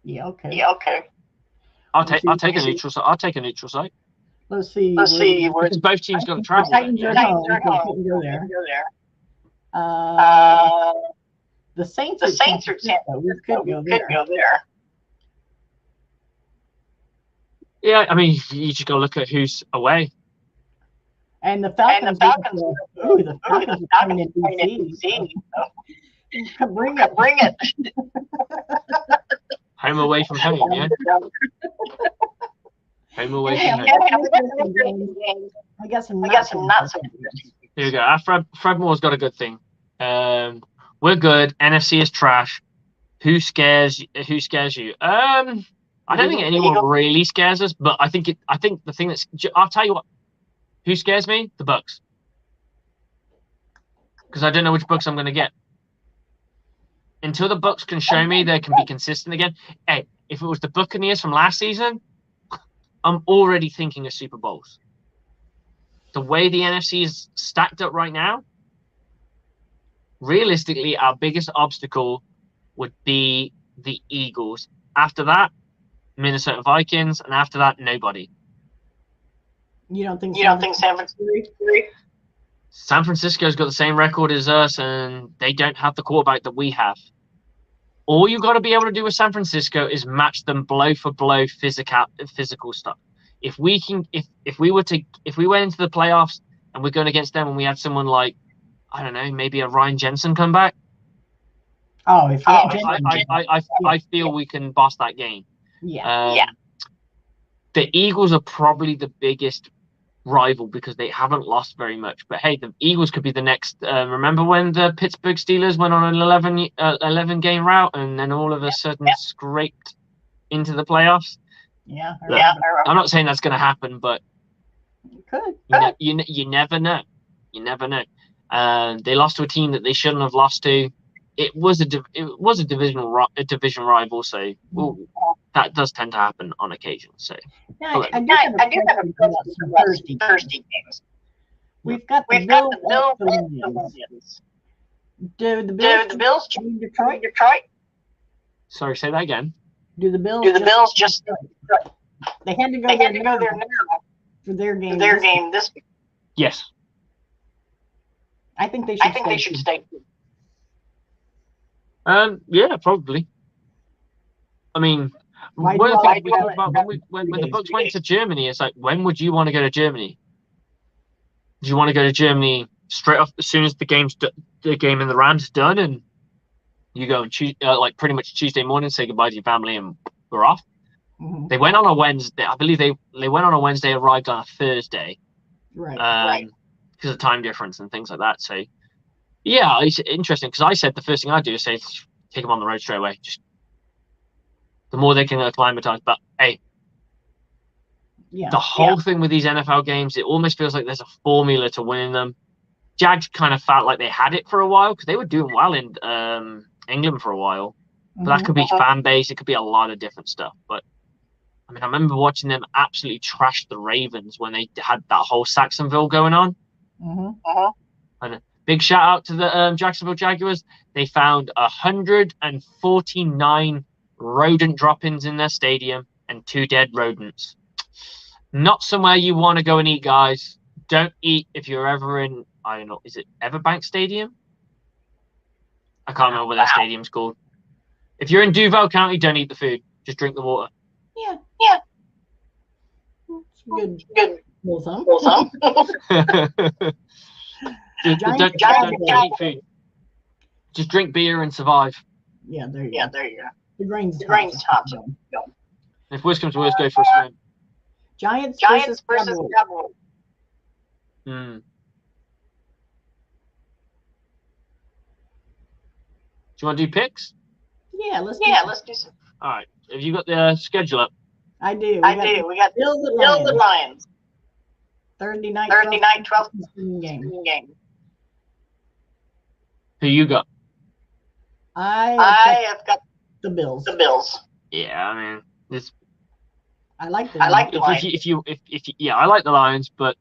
Yeah, okay. I'll take a neutral site. I'll take a neutral site. Let's see. Because both teams got to travel. Titans are home. Go there. The Saints are Tampa. We could go there. Yeah, I mean, you just got to look at who's away. And the Falcons are coming in DC. Bring it. Home away from home, yeah? Home away from home. I got some nuts. Here we go. Fred Moore's got a good thing. We're good. NFC is trash. Who scares you? I don't think anyone really scares us, but I think the thing I'll tell you what. Who scares me? The Bucs. Because I don't know which Bucs I'm going to get. until the Bucs can show me they can be consistent again. Hey, if it was the Buccaneers from last season, I'm already thinking of Super Bowls. The way the NFC is stacked up right now, realistically, our biggest obstacle would be the Eagles. After that, Minnesota Vikings, and after that, nobody. You don't think San Francisco? San Francisco's got the same record as us, and they don't have the quarterback that we have. All you got to be able to do with San Francisco is match them blow for blow physical stuff. If we went into the playoffs and we're going against them and we had someone like, I don't know, maybe a Ryan Jensen come back. I feel we can boss that game. Yeah. The Eagles are probably the biggest rival because they haven't lost very much. But hey, the Eagles could be the next. Remember when the Pittsburgh Steelers went on an 11 game route and then all of a sudden scraped into the playoffs? Yeah. I'm not saying that's going to happen, but it could. You never know. You never know. They lost to a team that they shouldn't have lost to. It was a division rival, so that does tend to happen on occasion. So I do have a Thursday games. We've got the Bills. Do the Bills choose Detroit? Sorry, say that again. Do the Bills just? They had to go there now for their game. This week. Yes. I think they should stay. Yeah, probably. I mean, one of the things we talked about when the Bucs went to Germany, it's like, when would you want to go to Germany? Do you want to go to Germany straight off as soon as the game in the Rams is done, and you go and like pretty much Tuesday morning, say goodbye to your family, and we're off? Mm-hmm. They went on a Wednesday. I believe they went on a Wednesday, arrived on a Thursday. Right. Because of time difference and things like that. So, yeah, it's interesting because I said the first thing I do is say, take them on the road straight away. Just the more they can acclimatize. But hey, the whole thing with these NFL games, it almost feels like there's a formula to winning them. Jags kind of felt like they had it for a while because they were doing well in England for a while. But that could be fan base. It could be a lot of different stuff. But I mean, I remember watching them absolutely trash the Ravens when they had that whole Saxonville going on. And a big shout out to the Jacksonville Jaguars. They found 149 rodent drop-ins in their stadium and 2 dead rodents. Not somewhere you want to go and eat, guys. Don't eat if you're ever in, I don't know, is it Everbank Stadium? I can't remember what their stadium's called. If you're in Duval County, don't eat the food. Just drink the water. Yeah. Good. Well, don't eat food. Just drink beer and survive. Yeah, there you go. The grain's hot. If worse comes to worse, go for a swim. Giants versus Cowboys. Do you want to do picks? Yeah, let's do some. All right. Have you got the schedule up? I do. We got Bills and Lions. Thursday night 12 game. Who you got? I have got the Bills. Yeah, I mean, I like the Lions. I like the Lions, but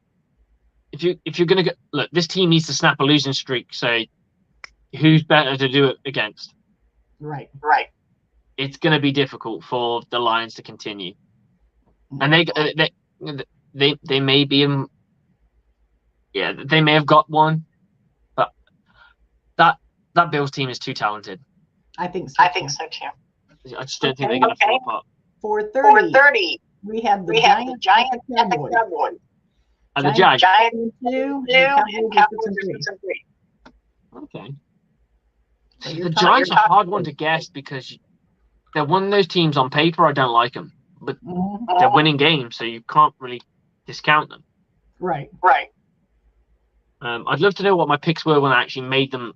if you're gonna look, this team needs to snap a losing streak. So, who's better to do it against? Right. It's gonna be difficult for the Lions to continue, and they may be they may have got one, but that Bills team is too talented. I think so. Too. I just don't think they're gonna fall apart. 4:30. We have the Giants and the Cowboys. And the Jags. Giants 2 and Cowboys 3. Okay. So The Giants are a hard one to guess because they're one of those teams on paper I don't like them, but they're winning games, so you can't really discount them. Right. I'd love to know what my picks were when I actually made them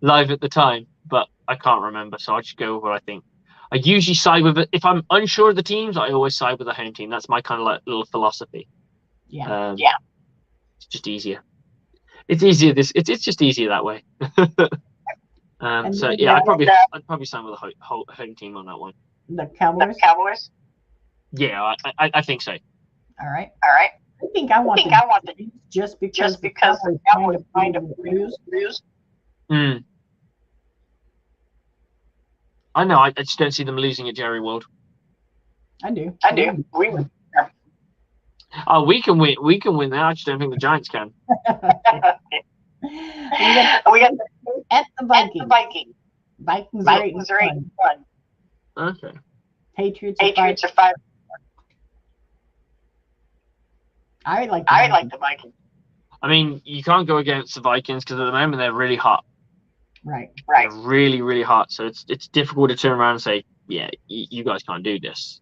live at the time, but I can't remember, so I'll just go with what I think. I usually side with it. If I'm unsure of the teams, I always side with the home team. That's my kind of like little philosophy. Yeah. It's just easier. It's easier. It's just easier that way. And So then yeah, the- I'd probably sign with the home team on that one. The Cowboys. The Cowboys. Yeah, I think so. All right. All right. I think I want the Chiefs just because Just because the Cowboys kind of lose. lose. Mm. I know. I just don't see them losing at Jerry World. I do. I do. We would. Oh, we can win. We can win there. I just don't think the Giants can. We got at the Vikings. Vikings are 8 and 1. Okay. Patriots Patriots are are 5. I like the Vikings. I mean, you can't go against the Vikings because at the moment they're really hot. Right. Right. They're really, really hot. So it's difficult to turn around and say, yeah, you guys can't do this.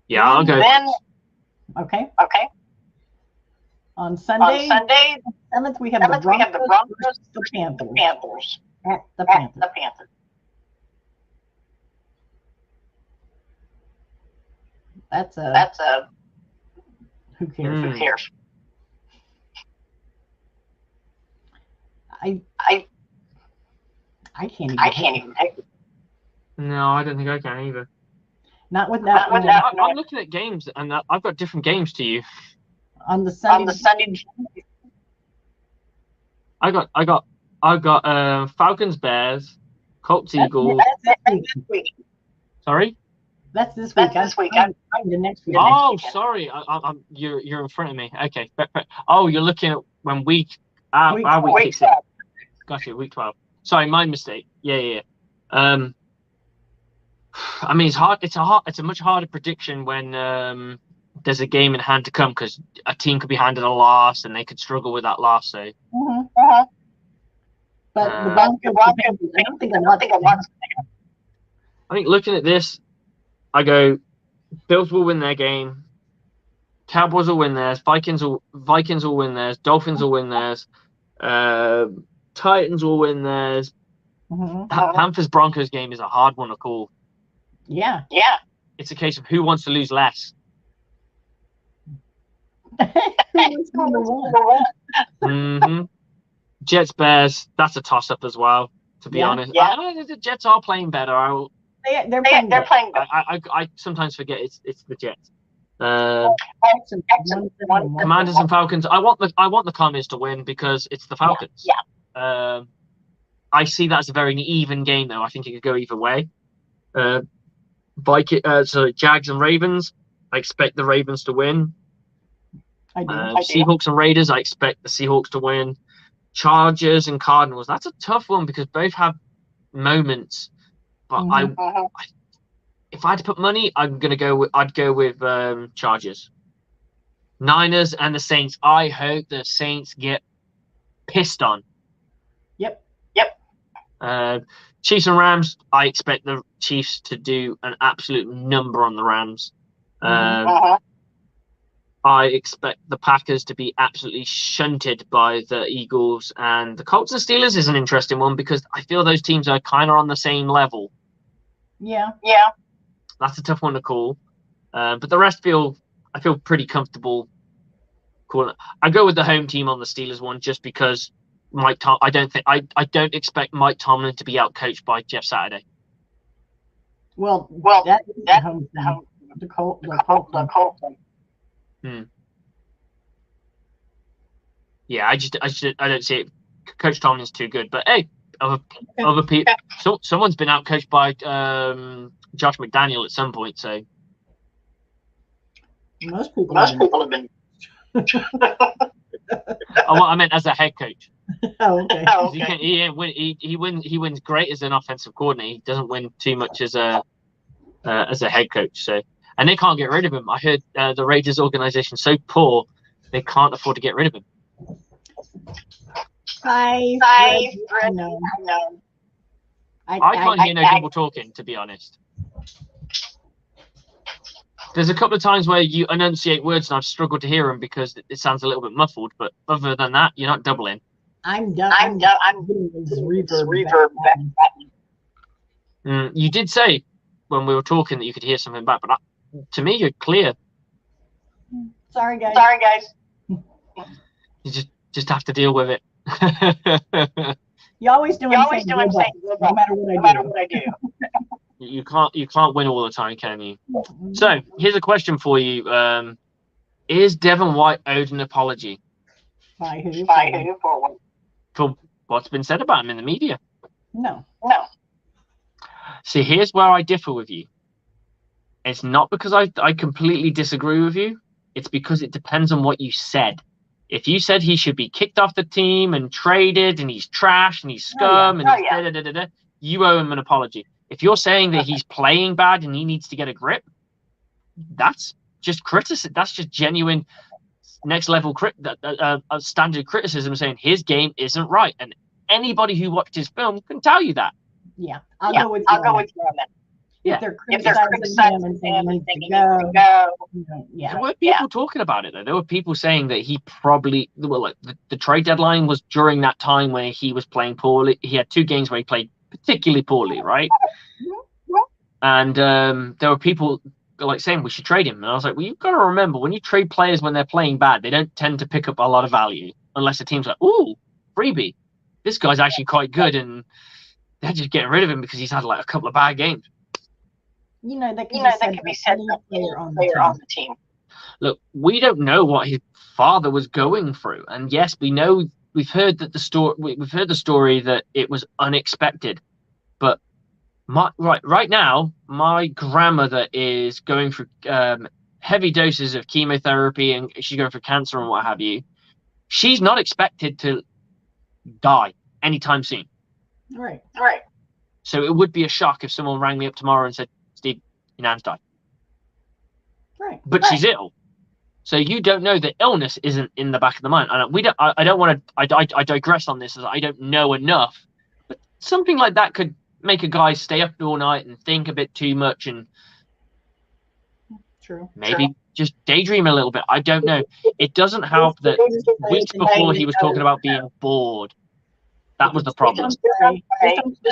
Yeah, I'll go. Then, okay. On On Sunday, Sunday, 7th, we have the Broncos versus the Panthers. At the Panthers. That's a who cares? Who cares? I can't even pick it. No, I don't think I can either. Not with that. I'm looking at games, and I've got different games to you. On the Sunday. I got Falcons, Bears, Colts, Eagles. That's this week. Sorry. That's this week. That's this week. I'm the next week. Oh, sorry. You're in front of me. Okay. Oh, you're looking at when our week kicks in. Gotcha. Week 12. Sorry, my mistake. Yeah. I mean, it's hard. It's a much harder prediction when there's a game in hand to come because a team could be handed a loss and they could struggle with that loss. So. But the Broncos, I don't think I want. I think looking at this, I go, Bills will win their game. Cowboys will win theirs. Vikings will win theirs. Dolphins will win theirs. Titans will win theirs. Panthers Broncos game is a hard one to call. Yeah. It's a case of who wants to lose less. Jets Bears, that's a toss up as well. To be honest, the Jets are playing better. They're playing better. I sometimes forget it's the Jets. Commanders and Falcons. I want the Commanders to win because it's the Falcons. I see that as a very even game though. I think it could go either way. Jags and Ravens. I expect the Ravens to win. I do. Seahawks and Raiders. I expect the Seahawks to win. Chargers and Cardinals. That's a tough one because both have moments. But if I had to put money, I'd go with Chargers. Niners and the Saints. I hope the Saints get pissed on. Yep. Chiefs and Rams. I expect the Chiefs to do an absolute number on the Rams. I expect the Packers to be absolutely shunted by the Eagles, and the Colts and Steelers is an interesting one because I feel those teams are kind of on the same level. Yeah. That's a tough one to call. But the rest I feel pretty comfortable calling it. I go with the home team on the Steelers one just because I don't expect Mike Tomlin to be outcoached by Jeff Saturday. Well, that's the Colts. Yeah, I don't see it. Coach Tomlin's too good, but hey, other people. Someone's been outcoached by Josh McDaniel at some point. So most people have been. I meant as a head coach. Oh, okay. He wins great as an offensive coordinator. He doesn't win too much as a head coach. So, and they can't get rid of him. I heard the Raiders organization so poor they can't afford to get rid of him. I can't hear no people talking, to be honest. There's a couple of times where you enunciate words and I've struggled to hear them because it sounds a little bit muffled. But other than that, you're not doubling. I'm done. I'm getting this reverb back. You did say when we were talking that you could hear something back, but to me, you're clear. Sorry, guys. You just have to deal with it. You always do You him always saying do him saying, no matter what I no do. matter what I do. You can't win all the time, can you? So here's a question for you. Is Devin White owed an apology By who? By who? For what? for what's been said about him in the media? No. No. See, here's where I differ with you. It's not because I completely disagree with you. It's because it depends on what you said. If you said he should be kicked off the team and traded and he's trash and he's scum and he's da-da-da-da-da, you owe him an apology. If you're saying that he's playing bad and he needs to get a grip, that's just criticism. That's just genuine next level standard criticism, saying his game isn't right. And anybody who watched his film can tell you that. Yeah, I'll go with you on that. If they're criticizing him and saying he needs to go, yeah. There were people talking about it, though. There were people saying that he probably, well, like the trade deadline was during that time where he was playing poorly. He had 2 games where he played particularly poorly, right? And there were people like saying we should trade him. And I was like, well, you've got to remember, when you trade players when they're playing bad, they don't tend to pick up a lot of value unless the team's like, ooh, freebie. This guy's actually quite good. And they're just getting rid of him because he's had like a couple of bad games. That could be said about any player on the team. Look, we don't know what his father was going through. And yes, we've heard that we've heard the story that it was unexpected. But right now, my grandmother is going through heavy doses of chemotherapy and she's going through cancer and what have you. She's not expected to die anytime soon. Right. So it would be a shock if someone rang me up tomorrow and said, Steve, your nan's died. Right. But she's ill. So you don't know that illness isn't in the back of the mind. And I don't want to. I digress on this as I don't know enough. But something like that could make a guy stay up all night and think a bit too much and maybe just daydream a little bit. I don't know. It doesn't help that weeks before he was talking about being bored. That was the problem. Just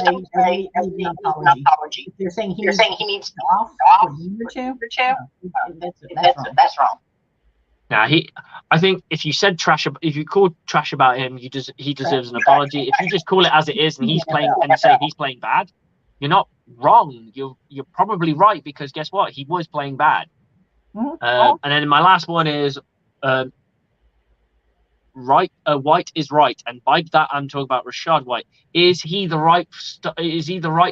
don't say an apology. If you're saying he needs to off for a year or two, that's wrong. Now I think if you said if you called trash about him, he deserves an apology. If you just call it as it is and he's playing and you say he's playing bad, you're not wrong. You're probably right, because guess what? He was playing bad. And then my last one is White is right, and by that I'm talking about Rashad White. Is he the right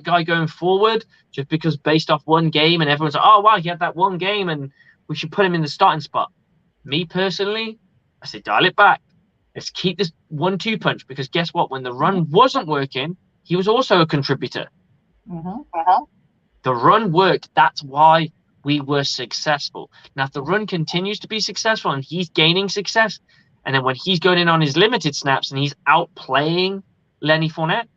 guy going forward? Just because based off one game and everyone's like, oh wow, he had that one game and we should put him in the starting spot. Me personally, I say dial it back. Let's keep this 1-2 punch, because guess what? When the run wasn't working, he was also a contributor. The run worked. That's why we were successful. Now, if the run continues to be successful and he's gaining success, and then when he's going in on his limited snaps and he's outplaying Lenny Fournette,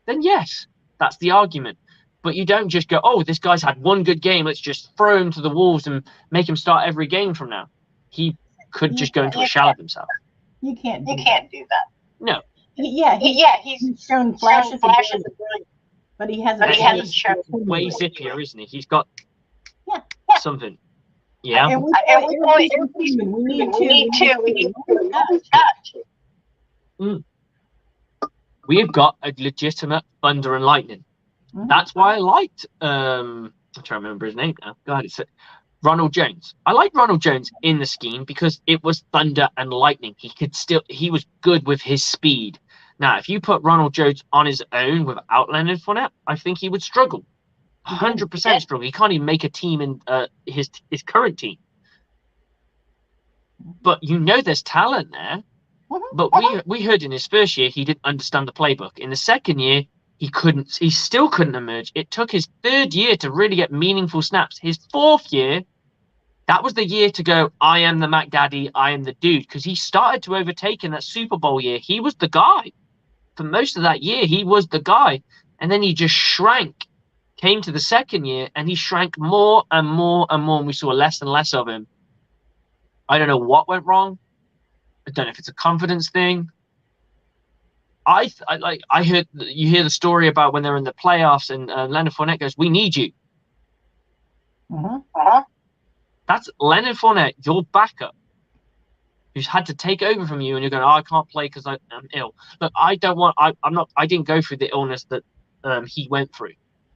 then yes, that's the argument. But you don't just go, oh, this guy's had one good game, let's just throw him to the wolves and make him start every game from now. He could just go into a shell of himself. You can't do that. No. He's shown flashes of good, but he hasn't shown way zippier, isn't he? He's got something. Yeah. And we need to. We've got a legitimate thunder and lightning. That's why I liked I'm trying to remember his name now. God, it's Ronald Jones. I like Ronald Jones in the scheme because it was thunder and lightning. He was good with his speed. Now, if you put Ronald Jones on his own without Leonard Fournette, I think he would struggle. 100% struggle. He can't even make a team in his current team. But there's talent there. But we heard in his first year he didn't understand the playbook. In the second year, he still couldn't emerge. It took his third year to really get meaningful snaps. His fourth year, that was the year to go, I am the Mac Daddy, I am the dude. Because he started to overtake in that Super Bowl year. He was the guy. For most of that year, he was the guy. And then he just shrank. Came to the second year, and he shrank more and more and more, and we saw less and less of him. I don't know what went wrong. I don't know if it's a confidence thing. I heard you hear the story about when they're in the playoffs and Leonard Fournette goes, "We need you." That's Leonard Fournette, your backup, who's had to take over from you, and you're going, oh, I can't play because I'm ill. Look, I didn't go through the illness that he went through.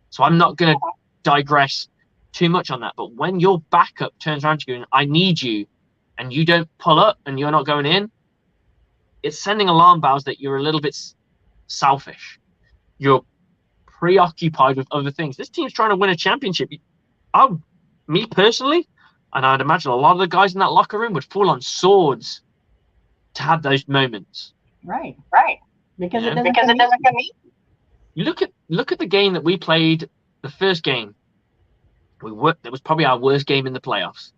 So I'm not going to digress too much on that. But when your backup turns around to you and I need you, and you don't pull up and you're not going in, it's sending alarm bells that you're a little bit selfish. You're preoccupied with other things. This team's trying to win a championship. Me personally, and I'd imagine a lot of the guys in that locker room would fall on swords to have those moments. Right. Because it it doesn't come easy. You look at the game that we played, the first game. That was probably our worst game in the playoffs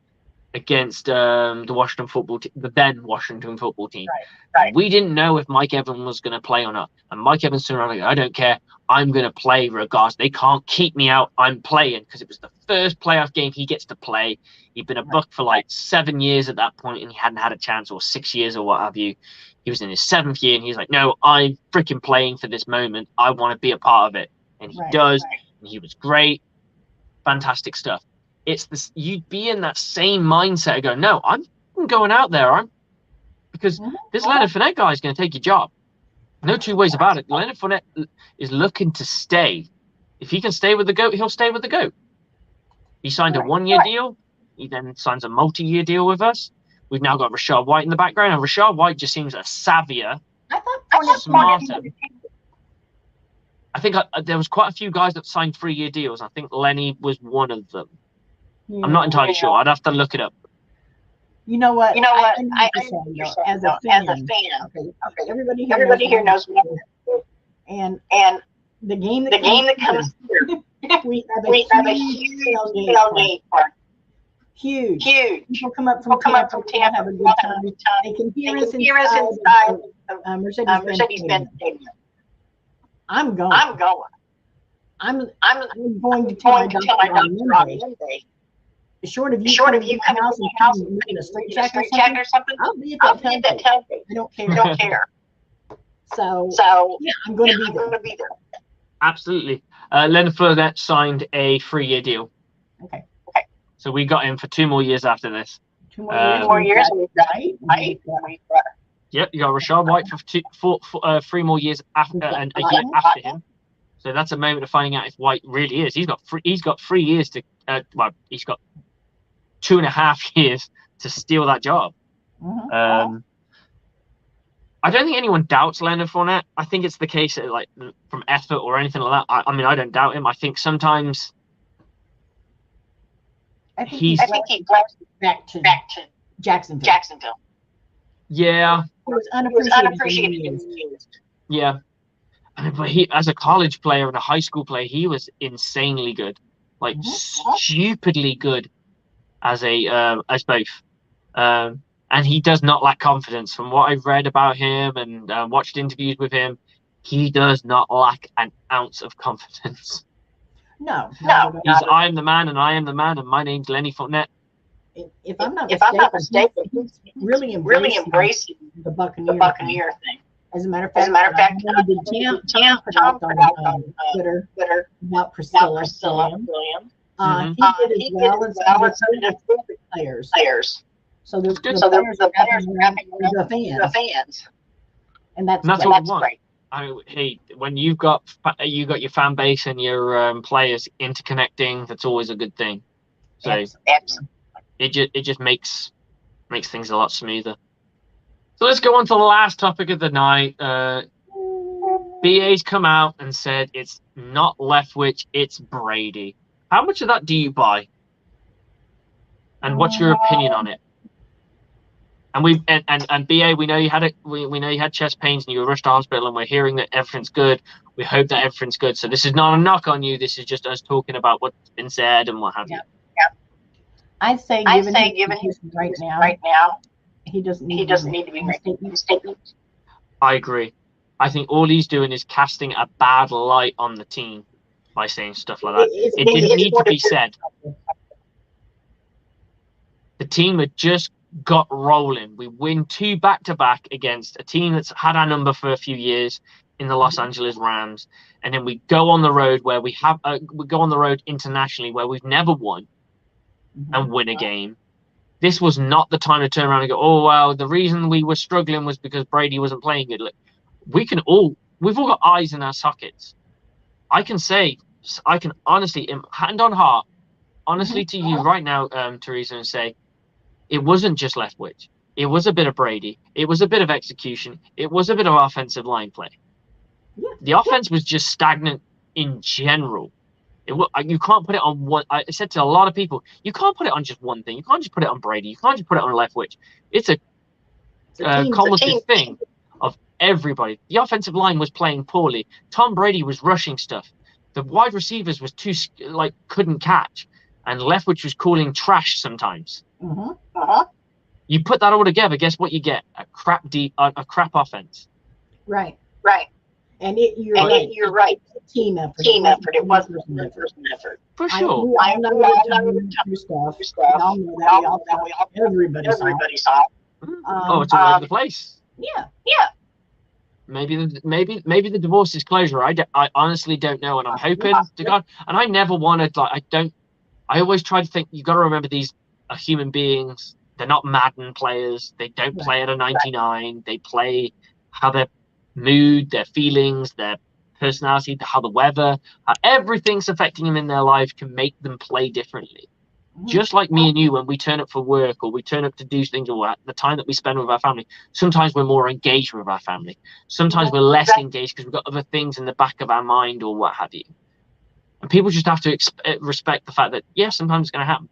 against the Washington football team, the then Washington football team. Right. We didn't know if Mike Evans was going to play or not. And Mike Evans turned around and goes, I don't care. I'm going to play regardless. They can't keep me out. I'm playing, because it was the first playoff game he gets to play. He'd been a Buck for like 7 years at that point, and he hadn't had a chance, or 6 years or what have you. He was in his 7th year, and he's like, no, I'm freaking playing for this moment. I want to be a part of it. And he does. And he was great. Fantastic stuff. It's this, you'd be in that same mindset of going, no, I'm going out there. Because this Leonard Fournette guy is going to take your job. No two ways about it. Leonard Fournette is looking to stay. If he can stay with the GOAT, he'll stay with the GOAT. He signed a 1-year deal. He then signs a multi-year deal with us. We've now got Rashad White in the background, and Rashad White just seems a savvier, smarter. I think there was quite a few guys that signed 3-year deals. I think Lenny was one of them. I'm not entirely sure. I'd have to look it up. You know what? I as a fan. Okay, everybody here knows what and the game that comes through. we have a huge tailgate party. Huge. People come up from Tampa, have a good time. They can hear us inside Mercedes-Benz Stadium. I'm going. I'm going to tell my doctor on Monday. Short of you coming to my house and making a straight check or something, I'll be at that tailgate. I don't care. So yeah, I'm going to be there. Absolutely. Leonard Fournette signed a 3-year deal. Okay. So we got him for 2 more years after this. 2 more years. Right. Yep, you got Rashad White for 3 more years after, and a year after him. So that's a moment of finding out if White really is. He's got 3 years to. He's got 2.5 years to steal that job. I don't think anyone doubts Leonard Fournette. I think it's the case that, like, from effort or anything like that. I mean, I don't doubt him. I think sometimes he goes back to Jacksonville. Yeah. He was unappreciated. Yeah. I mean, but he, as a college player and a high school player, he was insanely good, like stupidly good as both. And he does not lack confidence. From what I've read about him and watched interviews with him, he does not lack an ounce of confidence. No. He's, I am the man, and I am the man, and my name's Lenny Fournette. If I'm not mistaken, he's really embracing the Buccaneer thing. As a matter of fact, Tom put out on Twitter about Priscilla Williams. He did as well as the players. So the players are the fans. And that's what we want. Great. I mean, hey, when you've got your fan base and your players interconnecting, that's always a good thing. So Excellent. It just makes things a lot smoother. So let's go on to the last topic of the night. BA's come out and said it's not Leftwich, it's Brady. How much of that do you buy? And what's your opinion on it? And BA, we know you had it. We know you had chest pains and you were rushed to hospital, and we're hearing that everything's good. We hope that everything's good. So this is not a knock on you. This is just us talking about what's been said and what have you. I'd say given his right now, he doesn't need to be making statements. I agree. I think all he's doing is casting a bad light on the team by saying stuff like that. It didn't need to be said. The team had just got rolling. We win 2 back-to-back against a team that's had our number for a few years in the Los Angeles Rams, and then we go on the road where we go on the road internationally where we've never won and win a game. this was not the time to turn around and go, oh, well, the reason we were struggling was because Brady wasn't playing good. Look, we've all got eyes in our sockets. I can honestly, hand on heart, honestly to you right now, Teresa, and say, it wasn't just Leftwich. It was a bit of Brady. It was a bit of execution. It was a bit of offensive line play. Yeah. The offense was just stagnant in general. You can't put it on one. I said to a lot of people, you can't put it on just one thing. You can't just put it on Brady. You can't just put it on Leftwich. It's a cumulative thing of everybody. The offensive line was playing poorly. Tom Brady was rushing stuff. The wide receivers was couldn't catch, and Leftwich was calling trash sometimes. You put that all together, guess what you get? A crap offense. Right. And you're right. It's a team effort. It wasn't a person effort. For sure. I'm not going to do stuff. Y'all know that. Everybody saw it. It's all over the place. Yeah. Maybe the divorce is closure. I honestly don't know, and I'm hoping to God. And I never wanted I always try to think, you got to remember, these are human beings. They're not Madden players. They don't play at a 99. They play how their mood, their feelings, their personality, how the weather, how everything's affecting them in their life can make them play differently. Just like me and you, when we turn up for work or we turn up to do things, or the time that we spend with our family, sometimes we're more engaged with our family. Sometimes we're less engaged because we've got other things in the back of our mind or what have you. And people just have to respect the fact that, yeah, sometimes it's going to happen.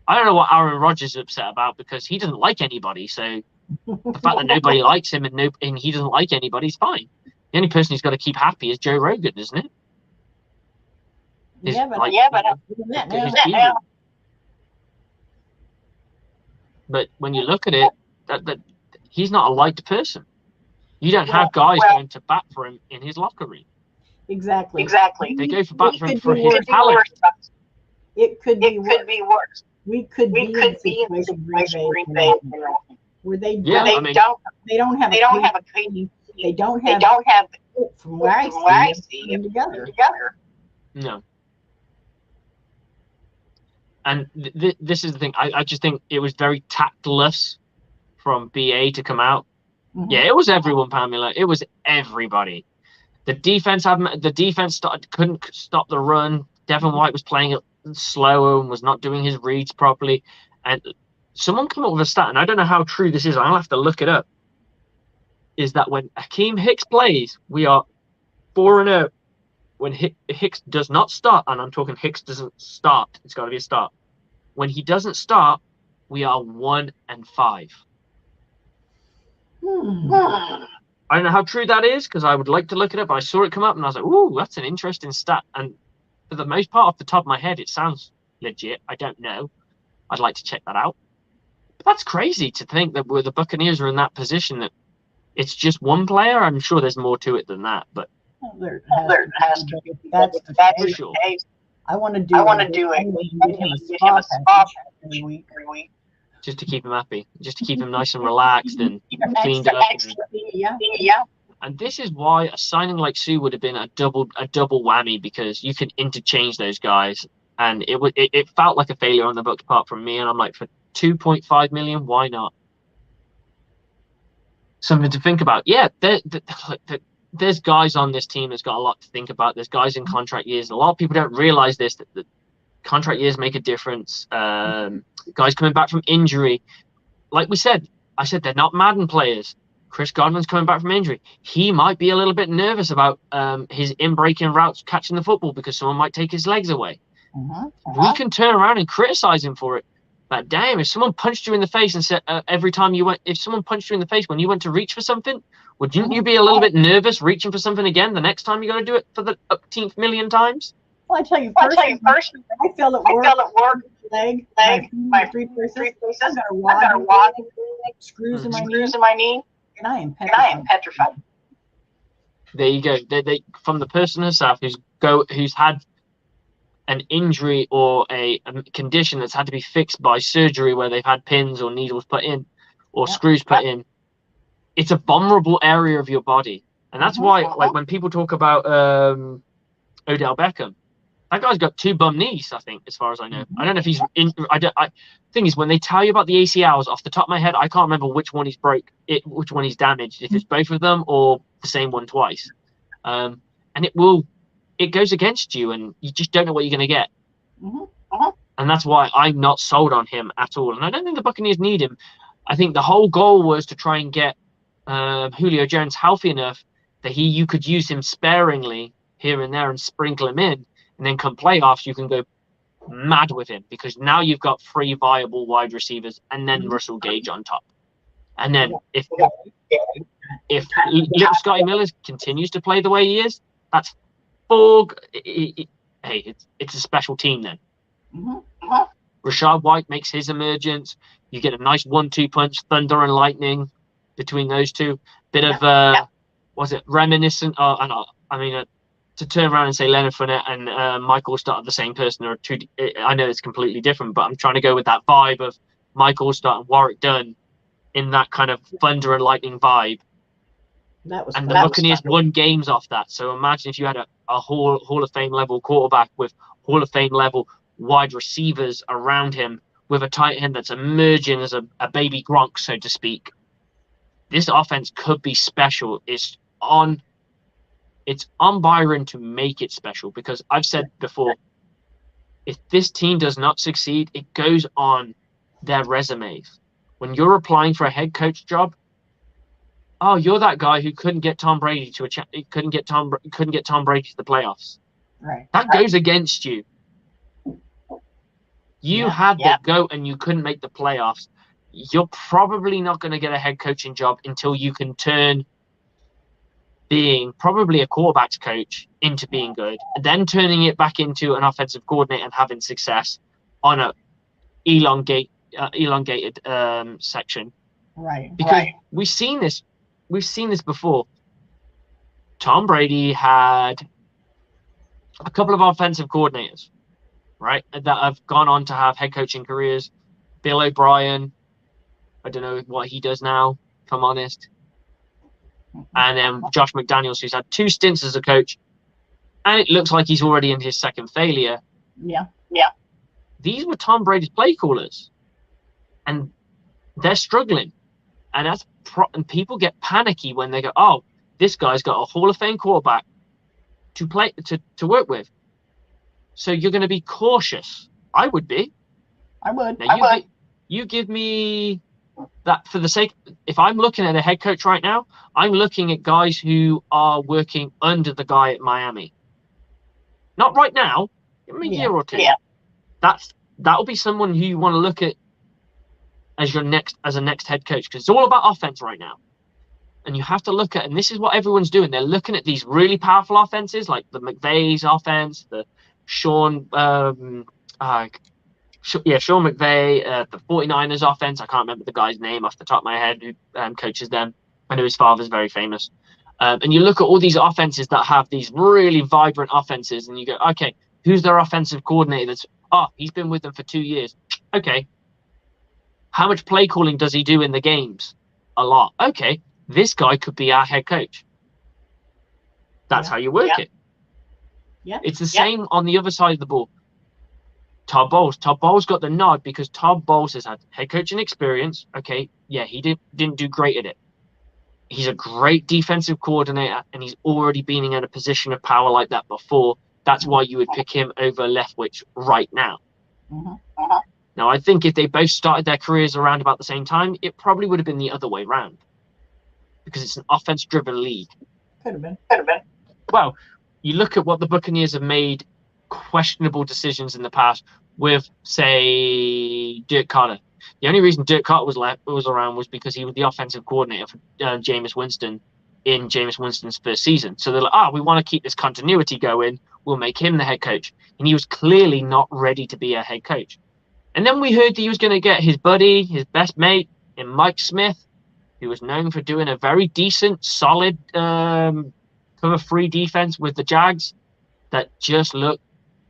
I don't know what Aaron Rodgers is upset about, because he doesn't like anybody. So the fact that nobody likes him and he doesn't like anybody is fine. The only person who's got to keep happy is Joe Rogan, isn't it? But when you look at it, that he's not a liked person. You don't have guys going to bat for him in his locker room. Exactly. They go for bat for his talent. It could be worse. We could be in the situation Green Bay where they don't have a training. They don't have from where I see it together. No. And this is the thing. I just think it was very tactless from BA to come out. Yeah, it was everyone, Pamela. It was everybody. The defense couldn't stop the run. Devin White was playing it slower and was not doing his reads properly. And someone came up with a stat, and I don't know how true this is. I'll have to look it up. Is that when Hakeem Hicks plays, we are 4-0. When Hicks does not start, and I'm talking Hicks doesn't start, it's got to be a start. When he doesn't start, we are 1-5. I don't know how true that is, because I would like to look it up. I saw it come up and I was like, ooh, that's an interesting stat. And for the most part, off the top of my head, it sounds legit. I don't know. I'd like to check that out. But that's crazy to think that the Buccaneers are in that position, that it's just one player. I'm sure there's more to it than that, but there has to be. That's for sure. I want to do it. Get him a spa every week. Just to keep him happy, just to keep him nice and relaxed and cleaned up. And this is why a signing like Sue would have been a double whammy, because you could interchange those guys, and it felt like a failure on the Bucs' part from me. And I'm like, for $2.5 million, why not? Something to think about. Yeah, there's guys on this team that's got a lot to think about. There's guys in contract years. A lot of people don't realize this, that contract years make a difference. Guys coming back from injury, like I said they're not Madden players. Chris Godwin's coming back from injury. He might be a little bit nervous about his in-breaking routes catching the football, because someone might take his legs away. We can turn around and criticize him for it. But damn, if someone punched you in the face and said if someone punched you in the face when you went to reach for something, wouldn't you be a little bit nervous reaching for something again the next time you got to do it for the 18th million times? Well, I tell you personally, I feel at work. My three places. I got a wad, screws in my knee, and I am petrified. There you go. They from the person herself who's had an injury or a condition that's had to be fixed by surgery, where they've had pins or needles put in or screws put in. It's a vulnerable area of your body, and that's why, like, when people talk about Odell Beckham, That guy's got 2 bum knees, I think, as far as I know. I don't know if he's in. Thing is, when they tell you about the ACLs, off the top of my head, I can't remember which one he's which one he's damaged. If it's both of them or the same one twice, and it goes against you, and you just don't know what you're going to get. And that's why I'm not sold on him at all. And I don't think the Buccaneers need him. I think the whole goal was to try and get Julio Jones healthy enough that you could use him sparingly here and there and sprinkle him in. And then come playoffs, you can go mad with him because now you've got 3 viable wide receivers and then Russell Gage on top. And then if little Scotty Miller continues to play the way he is, that's 4. Hey, it's a special team then. Rashad White makes his emergence. You get a nice 1-2 punch, thunder and lightning between those two. Bit of was it reminiscent? To turn around and say Leonard Fournette and Michael Allstott are the same person or two. I know it's completely different, but I'm trying to go with that vibe of Michael Allstott and Warwick Dunn in that kind of thunder and lightning vibe. The Buccaneers won games off that. So imagine if you had a Hall of Fame level quarterback with Hall of Fame level wide receivers around him with a tight end that's emerging as a baby Gronk, so to speak. This offense could be special. It's on Byron to make it special, because I've said before, if this team does not succeed, it goes on their resumes. When you're applying for a head coach job, oh, you're that guy who couldn't get Tom Brady to couldn't get Tom Brady to the playoffs. Right. That goes against you. You had the go and you couldn't make the playoffs. You're probably not going to get a head coaching job until you can turn being probably a quarterback's coach into being good, and then turning it back into an offensive coordinator and having success on a elongated section. Right. Because we've seen this before. Tom Brady had a couple of offensive coordinators, right, that have gone on to have head coaching careers. Bill O'Brien, I don't know what he does now, if I'm honest. And then Josh McDaniels, who's had 2 stints as a coach, and it looks like he's already in his 2nd failure. Yeah. These were Tom Brady's play callers, and they're struggling. And and people get panicky when they go, "Oh, this guy's got a Hall of Fame quarterback to work with." So you're going to be cautious. I would be. I would. Now, you give me that for the sake. If I'm looking at a head coach right now, I'm looking at guys who are working under the guy at Miami. Not right now. Give me a year or 2. Yeah. That'll be someone who you want to look at as a next head coach, because it's all about offense right now. And you have to look at, and this is what everyone's doing. They're looking at these really powerful offenses, like the McVay's offense, the Sean McVay, the 49ers offense. I can't remember the guy's name off the top of my head who coaches them. I know his father's very famous. And you look at all these offenses that have these really vibrant offenses, and you go, okay, who's their offensive coordinator? He's been with them for 2 years. Okay. How much play calling does he do in the games? A lot. Okay. This guy could be our head coach. That's how you work it. Yeah. It's the same on the other side of the ball. Todd Bowles. Todd Bowles got the nod because Todd Bowles has had head coaching experience. Okay, yeah, he didn't do great at it. He's a great defensive coordinator, and he's already been in a position of power like that before. That's why you would pick him over Leftwich right now. Now, I think if they both started their careers around about the same time, it probably would have been the other way around, because it's an offense-driven league. Could have been. Well, you look at what the Buccaneers have made questionable decisions in the past with, say, Dirk Carter. The only reason Dirk Carter was around was because he was the offensive coordinator for Jameis Winston in Jameis Winston's first season. So they're like, we want to keep this continuity going. We'll make him the head coach. And he was clearly not ready to be a head coach. And then we heard that he was going to get his buddy, his best mate, in Mike Smith, who was known for doing a very decent, solid cover-free defense with the Jags that just looked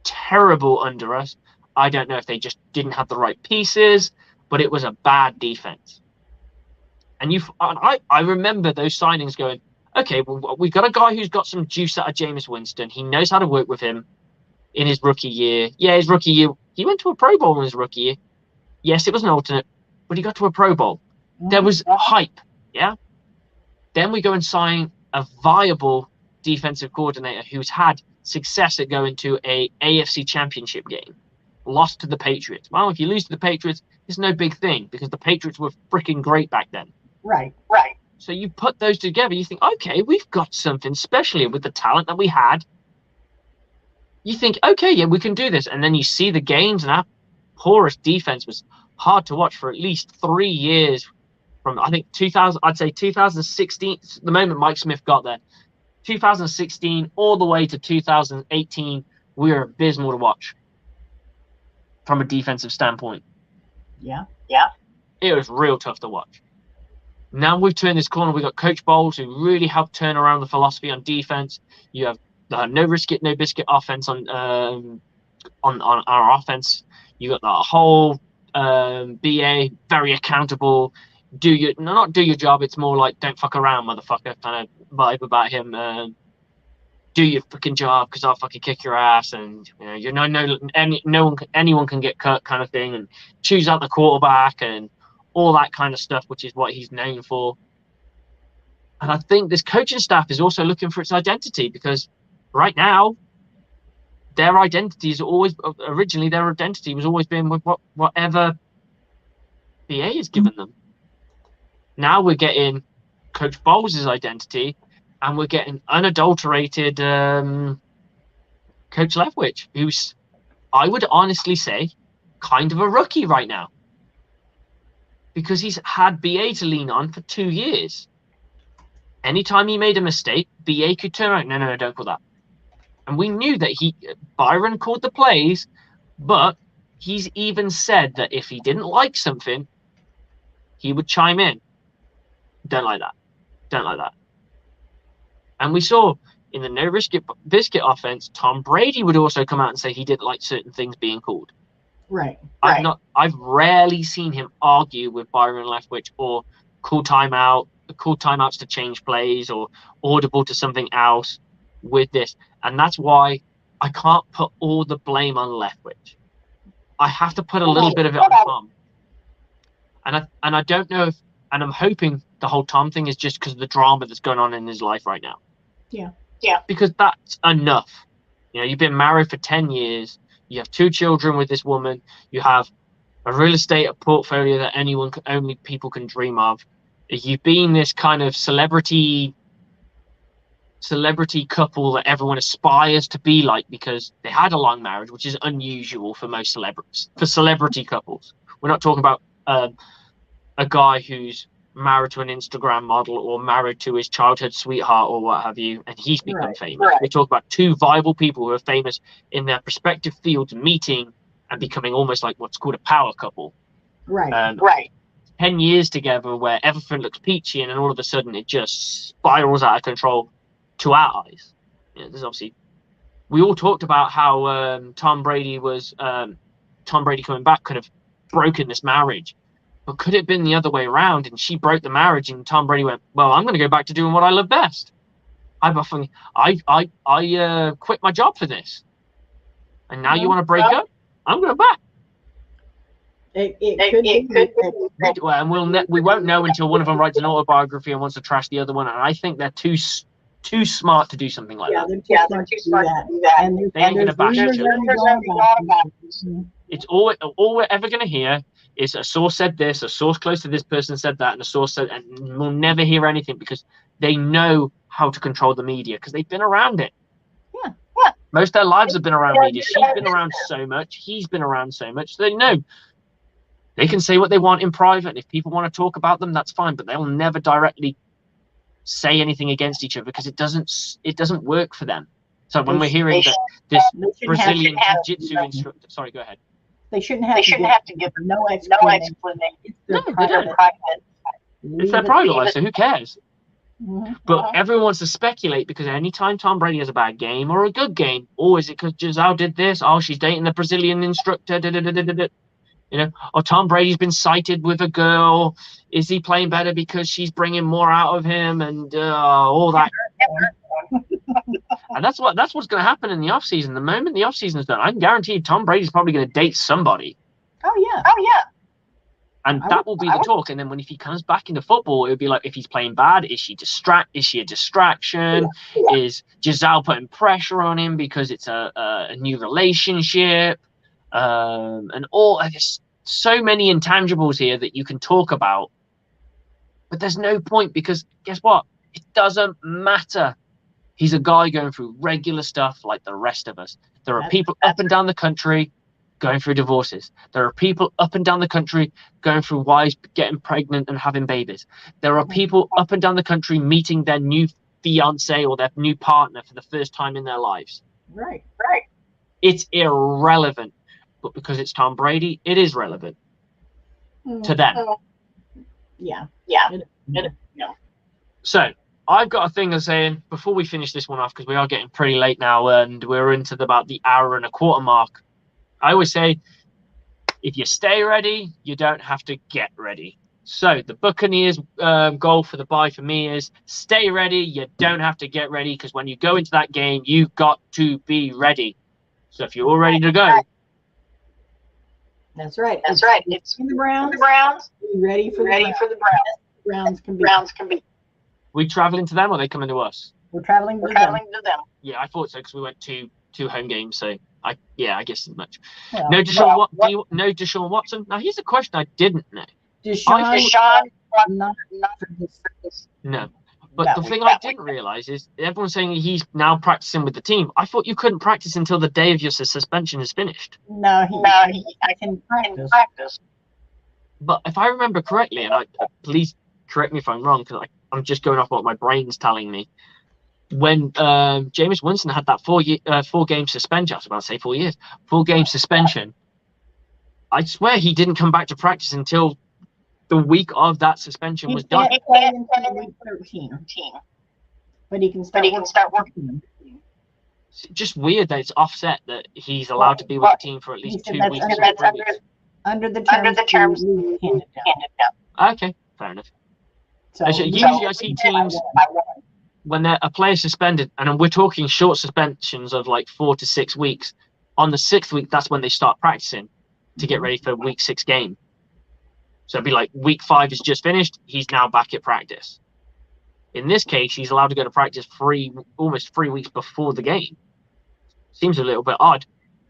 terrible under us. I don't know if they just didn't have the right pieces, but it was a bad defense. And I remember those signings going, okay, well, we've got a guy who's got some juice out of Jameis Winston. He knows how to work with him. in his rookie year. Yeah, his rookie year, he went to a Pro Bowl in his rookie year. Yes, it was an alternate, but he got to a Pro Bowl. There was hype, yeah? Then we go and sign a viable defensive coordinator who's had success at going to a AFC championship game. Lost to the Patriots. Well, if you lose to the Patriots, it's no big thing because the Patriots were freaking great back then. Right. So you put those together, you think, okay, we've got something, especially with the talent that we had. You think, okay, yeah, we can do this. And then you see the games, and our porous defense was hard to watch for at least 3 years from, I think, 2016, the moment Mike Smith got there. 2016 all the way to 2018, we were abysmal to watch from a defensive standpoint. Yeah. It was real tough to watch. Now we've turned this corner. We've got Coach Bowles who really helped turn around the philosophy on defense. You have the no risk it, no biscuit offense on our offense. You got the whole BA very accountable. Not do your job. It's more like don't fuck around, motherfucker, kind of vibe about him. Do your fucking job because I'll fucking kick your ass, and anyone can get cut, kind of thing, and choose out the quarterback and all that kind of stuff, which is what he's known for. And I think this coaching staff is also looking for its identity because right now their identity was always been with whatever BA has given them. Now we're getting Coach Bowles' identity, and we're getting unadulterated Coach Leftwich, who's, I would honestly say, kind of a rookie right now. Because he's had BA to lean on for 2 years. Anytime he made a mistake, BA could turn around. No, don't call that. And we knew that Byron called the plays, but he's even said that if he didn't like something, he would chime in. Don't like that. And we saw in the no risk biscuit offense, Tom Brady would also come out and say he didn't like certain things being called. Right. I've rarely seen him argue with Byron Leftwich or call timeouts to change plays or audible to something else with this. And that's why I can't put all the blame on Leftwich. I have to put a little bit of it on Tom. And I don't know if, and I'm hoping the whole Tom thing is just because of the drama that's going on in his life right now. Yeah. Because that's enough. You've been married for 10 years. You have 2 children with this woman. You have a real estate portfolio that only people can dream of. You've been this kind of celebrity couple that everyone aspires to be like because they had a long marriage, which is unusual for most celebrities. For celebrity couples, we're not talking about a guy who's married to an Instagram model or married to his childhood sweetheart or what have you, and he's become famous. Right. We talk about 2 viable people who are famous in their respective fields meeting and becoming almost like what's called a power couple. Right. 10 years together where everything looks peachy and then all of a sudden it just spirals out of control to our eyes. There's obviously, we all talked about how Tom Brady coming back could have broken this marriage. But could it have been the other way around and she broke the marriage and Tom Brady went, well, I'm going to go back to doing what I love best. I quit my job for this. And now you want to break up? I'm going back. It could be. And we won't know until one of them writes an autobiography and wants to trash the other one. And I think they're too smart to do something like that. They're too smart to do that. And they ain't going to bash each other. It's all we're ever going to hear is a source said this, a source close to this person said that, and a source said, and we'll never hear anything because they know how to control the media because they've been around it. Yeah. Most of their lives have been around media. She's been around so much. He's been around so much. They know they can say what they want in private. If people want to talk about them, that's fine, but they'll never directly say anything against each other because it doesn't work for them. So when we're hearing that this Brazilian jiu-jitsu instructor, sorry, go ahead. They shouldn't have to give no explanation. No, they don't. It's their private life, so who cares? Mm-hmm. But everyone wants to speculate because anytime Tom Brady has a bad game or a good game, is it because Giselle did this? Oh, she's dating the Brazilian instructor. Or Tom Brady's been cited with a girl. Is he playing better because she's bringing more out of him and all that? And that's what's going to happen in the offseason. The moment the offseason is done, I can guarantee Tom Brady's probably going to date somebody. Oh yeah. And that will be the talk. And then if he comes back into football, it would be like, if he's playing bad, is she a distraction? Yeah. Is Giselle putting pressure on him because it's a new relationship? And there's so many intangibles here that you can talk about. But there's no point, because guess what? It doesn't matter. He's a guy going through regular stuff like the rest of us. There are people up and down the country going through divorces. There are people up and down the country going through wives getting pregnant and having babies. There are people up and down the country meeting their new fiance or their new partner for the first time in their lives. Right. It's irrelevant. But because it's Tom Brady, it is relevant to them. Yeah. So I've got a thing of saying, before we finish this one off, because we are getting pretty late now and we're into about the hour and a quarter mark. I always say, if you stay ready, you don't have to get ready. So the Buccaneers' goal for the bye for me is stay ready. You don't have to get ready, because when you go into that game, you've got to be ready. So if you're all ready to go. That's right. It's the Browns. Be ready for the Browns. Browns can be. We traveling to them, or are they coming to us? We're traveling to them. Yeah, I thought so, because we went two home games. So I guess as much. Well, No Deshaun. Do you know Deshaun Watson? Now here's a question I didn't know. Deshaun not for this. No. But the thing I didn't realize is everyone's saying he's now practicing with the team. I thought you couldn't practice until the day of your suspension is finished. No, I can practice. But if I remember correctly, and please correct me if I'm wrong, because I'm just going off what my brain's telling me. When Jameis Winston had that 4-game suspension, I was about to say 4 years, 4-game suspension, I swear he didn't come back to practice until the week of that suspension was done. He can't play until week 13. But he can start working. It's just weird that it's offset that he's allowed to be with the team for at least 2 weeks. Under the terms handed down. Okay, fair enough. So usually I see teams when a player suspended, and we're talking short suspensions of like 4 to 6 weeks. On the 6th week, that's when they start practicing to get ready for week 6 game. So it'd be like week 5 is just finished. He's now back at practice. In this case, he's allowed to go to practice almost 3 weeks before the game. Seems a little bit odd.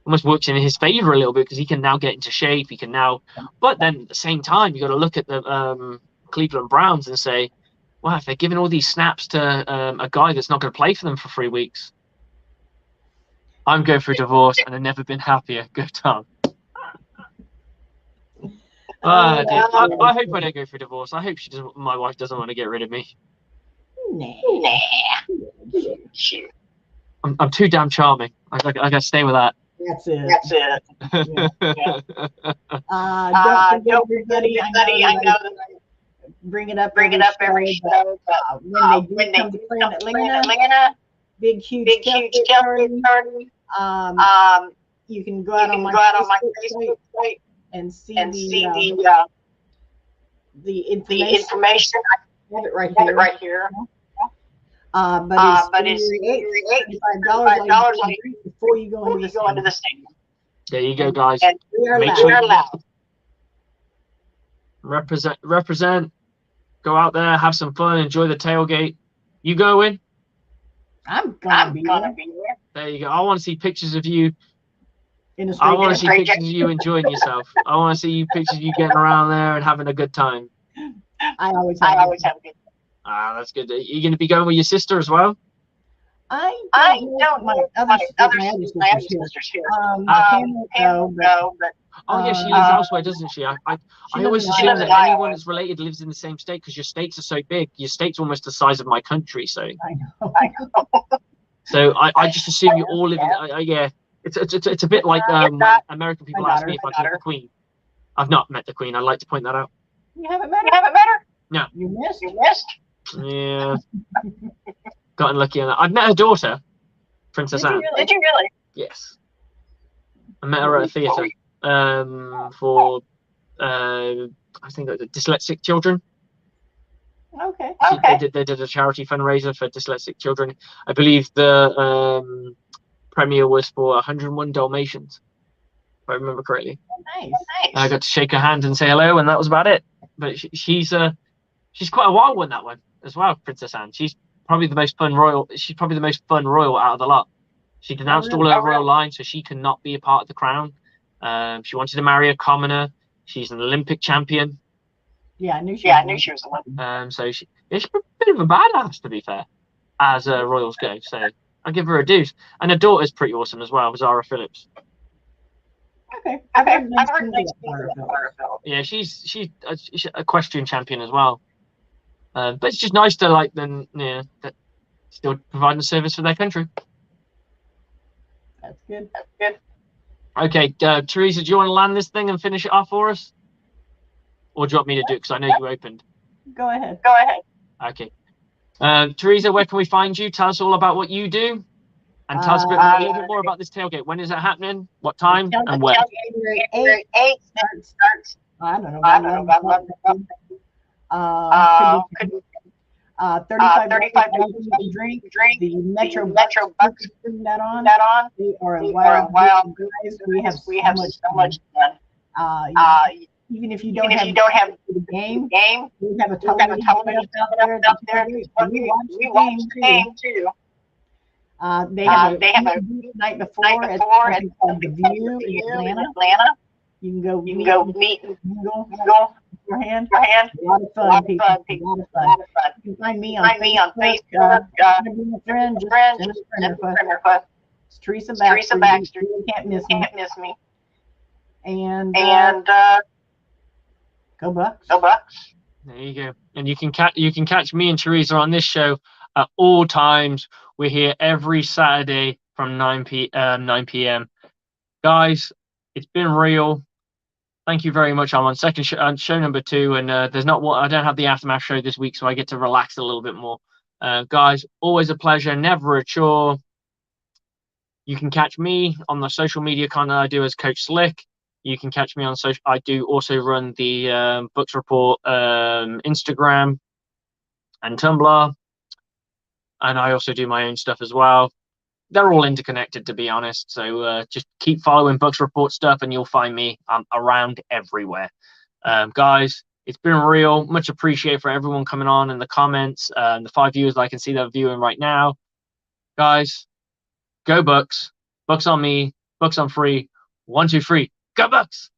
Almost works in his favor a little bit, because he can now get into shape. He can now, but then at the same time, you got to look at the Cleveland Browns and say, wow, if they're giving all these snaps to a guy that's not going to play for them for 3 weeks, I'm going through divorce and I've never been happier. Go Tom. I hope I don't go through divorce. I hope my wife doesn't want to get rid of me. Nah. I'm too damn charming. I got to stay with that. That's it. Don't forget, everybody. I know that I bring it up every show. When they do come to play in Atlanta, big huge tailgate party. You can go out on my Facebook site and see the information. I have it right here. But it's $35 before you go into the stadium. There you go, guys. And we are loud. Represent. Go out there, have some fun, enjoy the tailgate. You going? I'm gonna be there. There you go. I want to see pictures of you. I want to see pictures of you enjoying yourself. I want to see pictures of you getting around there and having a good time. I always have a good time. That's good. Are you going to be going with your sister as well? I don't know. My other sister's here. Oh yeah, she lives elsewhere, doesn't she? I always assume that anyone that's related lives in the same state, because your states are so big. Your state's almost the size of my country, so. I know. So I just assume you all live in. Yeah, it's a bit like when American people ask me if I've met the Queen. I've not met the Queen. I'd like to point that out. You haven't met her? No. You missed. Yeah. Got unlucky on that. I've met her daughter, Princess Anne. Did you really? Yes. I met her at a theatre for I think dyslexic children. Okay. They did a charity fundraiser for dyslexic children. I believe the premiere was for 101 Dalmatians, if I remember correctly. Nice. I got to shake her hand and say hello, and that was about it. But she's quite a wild one, that one as well, Princess Anne. She's probably the most fun royal. She's probably the most fun royal out of the lot. She denounced all her royal line, so she cannot be a part of the crown. She wanted to marry a commoner. She's an Olympic champion. Yeah, I knew she was the one. So she's a bit of a badass, to be fair, as royals go. So I'll give her a deuce. And her daughter's pretty awesome as well, Zara Phillips. Okay. I've heard nice things about Zara Phillips. Yeah, she's a equestrian champion as well. But it's just nice to like them, that still providing a service for their country. That's good. Okay, Teresa, do you want to land this thing and finish it off for us? Or do you want me to do it? Because I know you opened. Go ahead. Okay. Teresa, where can we find you? Tell us all about what you do. And tell us a little bit more about this tailgate. When is it happening? What time? And where? February 8th starts. I don't know. Could be 35 drink. The Metro Bucs putting that on. They are a wild guys. We have so much fun. Even if you don't have the game, we have a television out there. We watch the game too. They have a night before at the View in Atlanta. You can go meet and mingle beforehand. A lot of fun, people. A lot of fun. You can find me on Facebook. Be my friend. Just send us a friend request. It's Teresa Baxter. You can't miss me. And go Bucs. There you go. And you can catch me and Teresa on this show at all times. We're here every Saturday from 9 p.m. Guys, it's been real. Thank you very much. I'm on second show number 2, and I don't have the aftermath show this week, so I get to relax a little bit more. Guys, always a pleasure, never a chore. You can catch me on the social media content I do as Coach Slick. You can catch me on social. I do also run the Bucs Report Instagram and Tumblr, and I also do my own stuff as well. They're all interconnected, to be honest. So just keep following Bucs Report stuff, and you'll find me. I'm around everywhere. Guys, it's been real. Much appreciated for everyone coming on in the comments. The 5 viewers I can see that are viewing right now. Guys, go Bucs. Bucs on me. Bucs on free. 1, 2, 3. Go Bucs!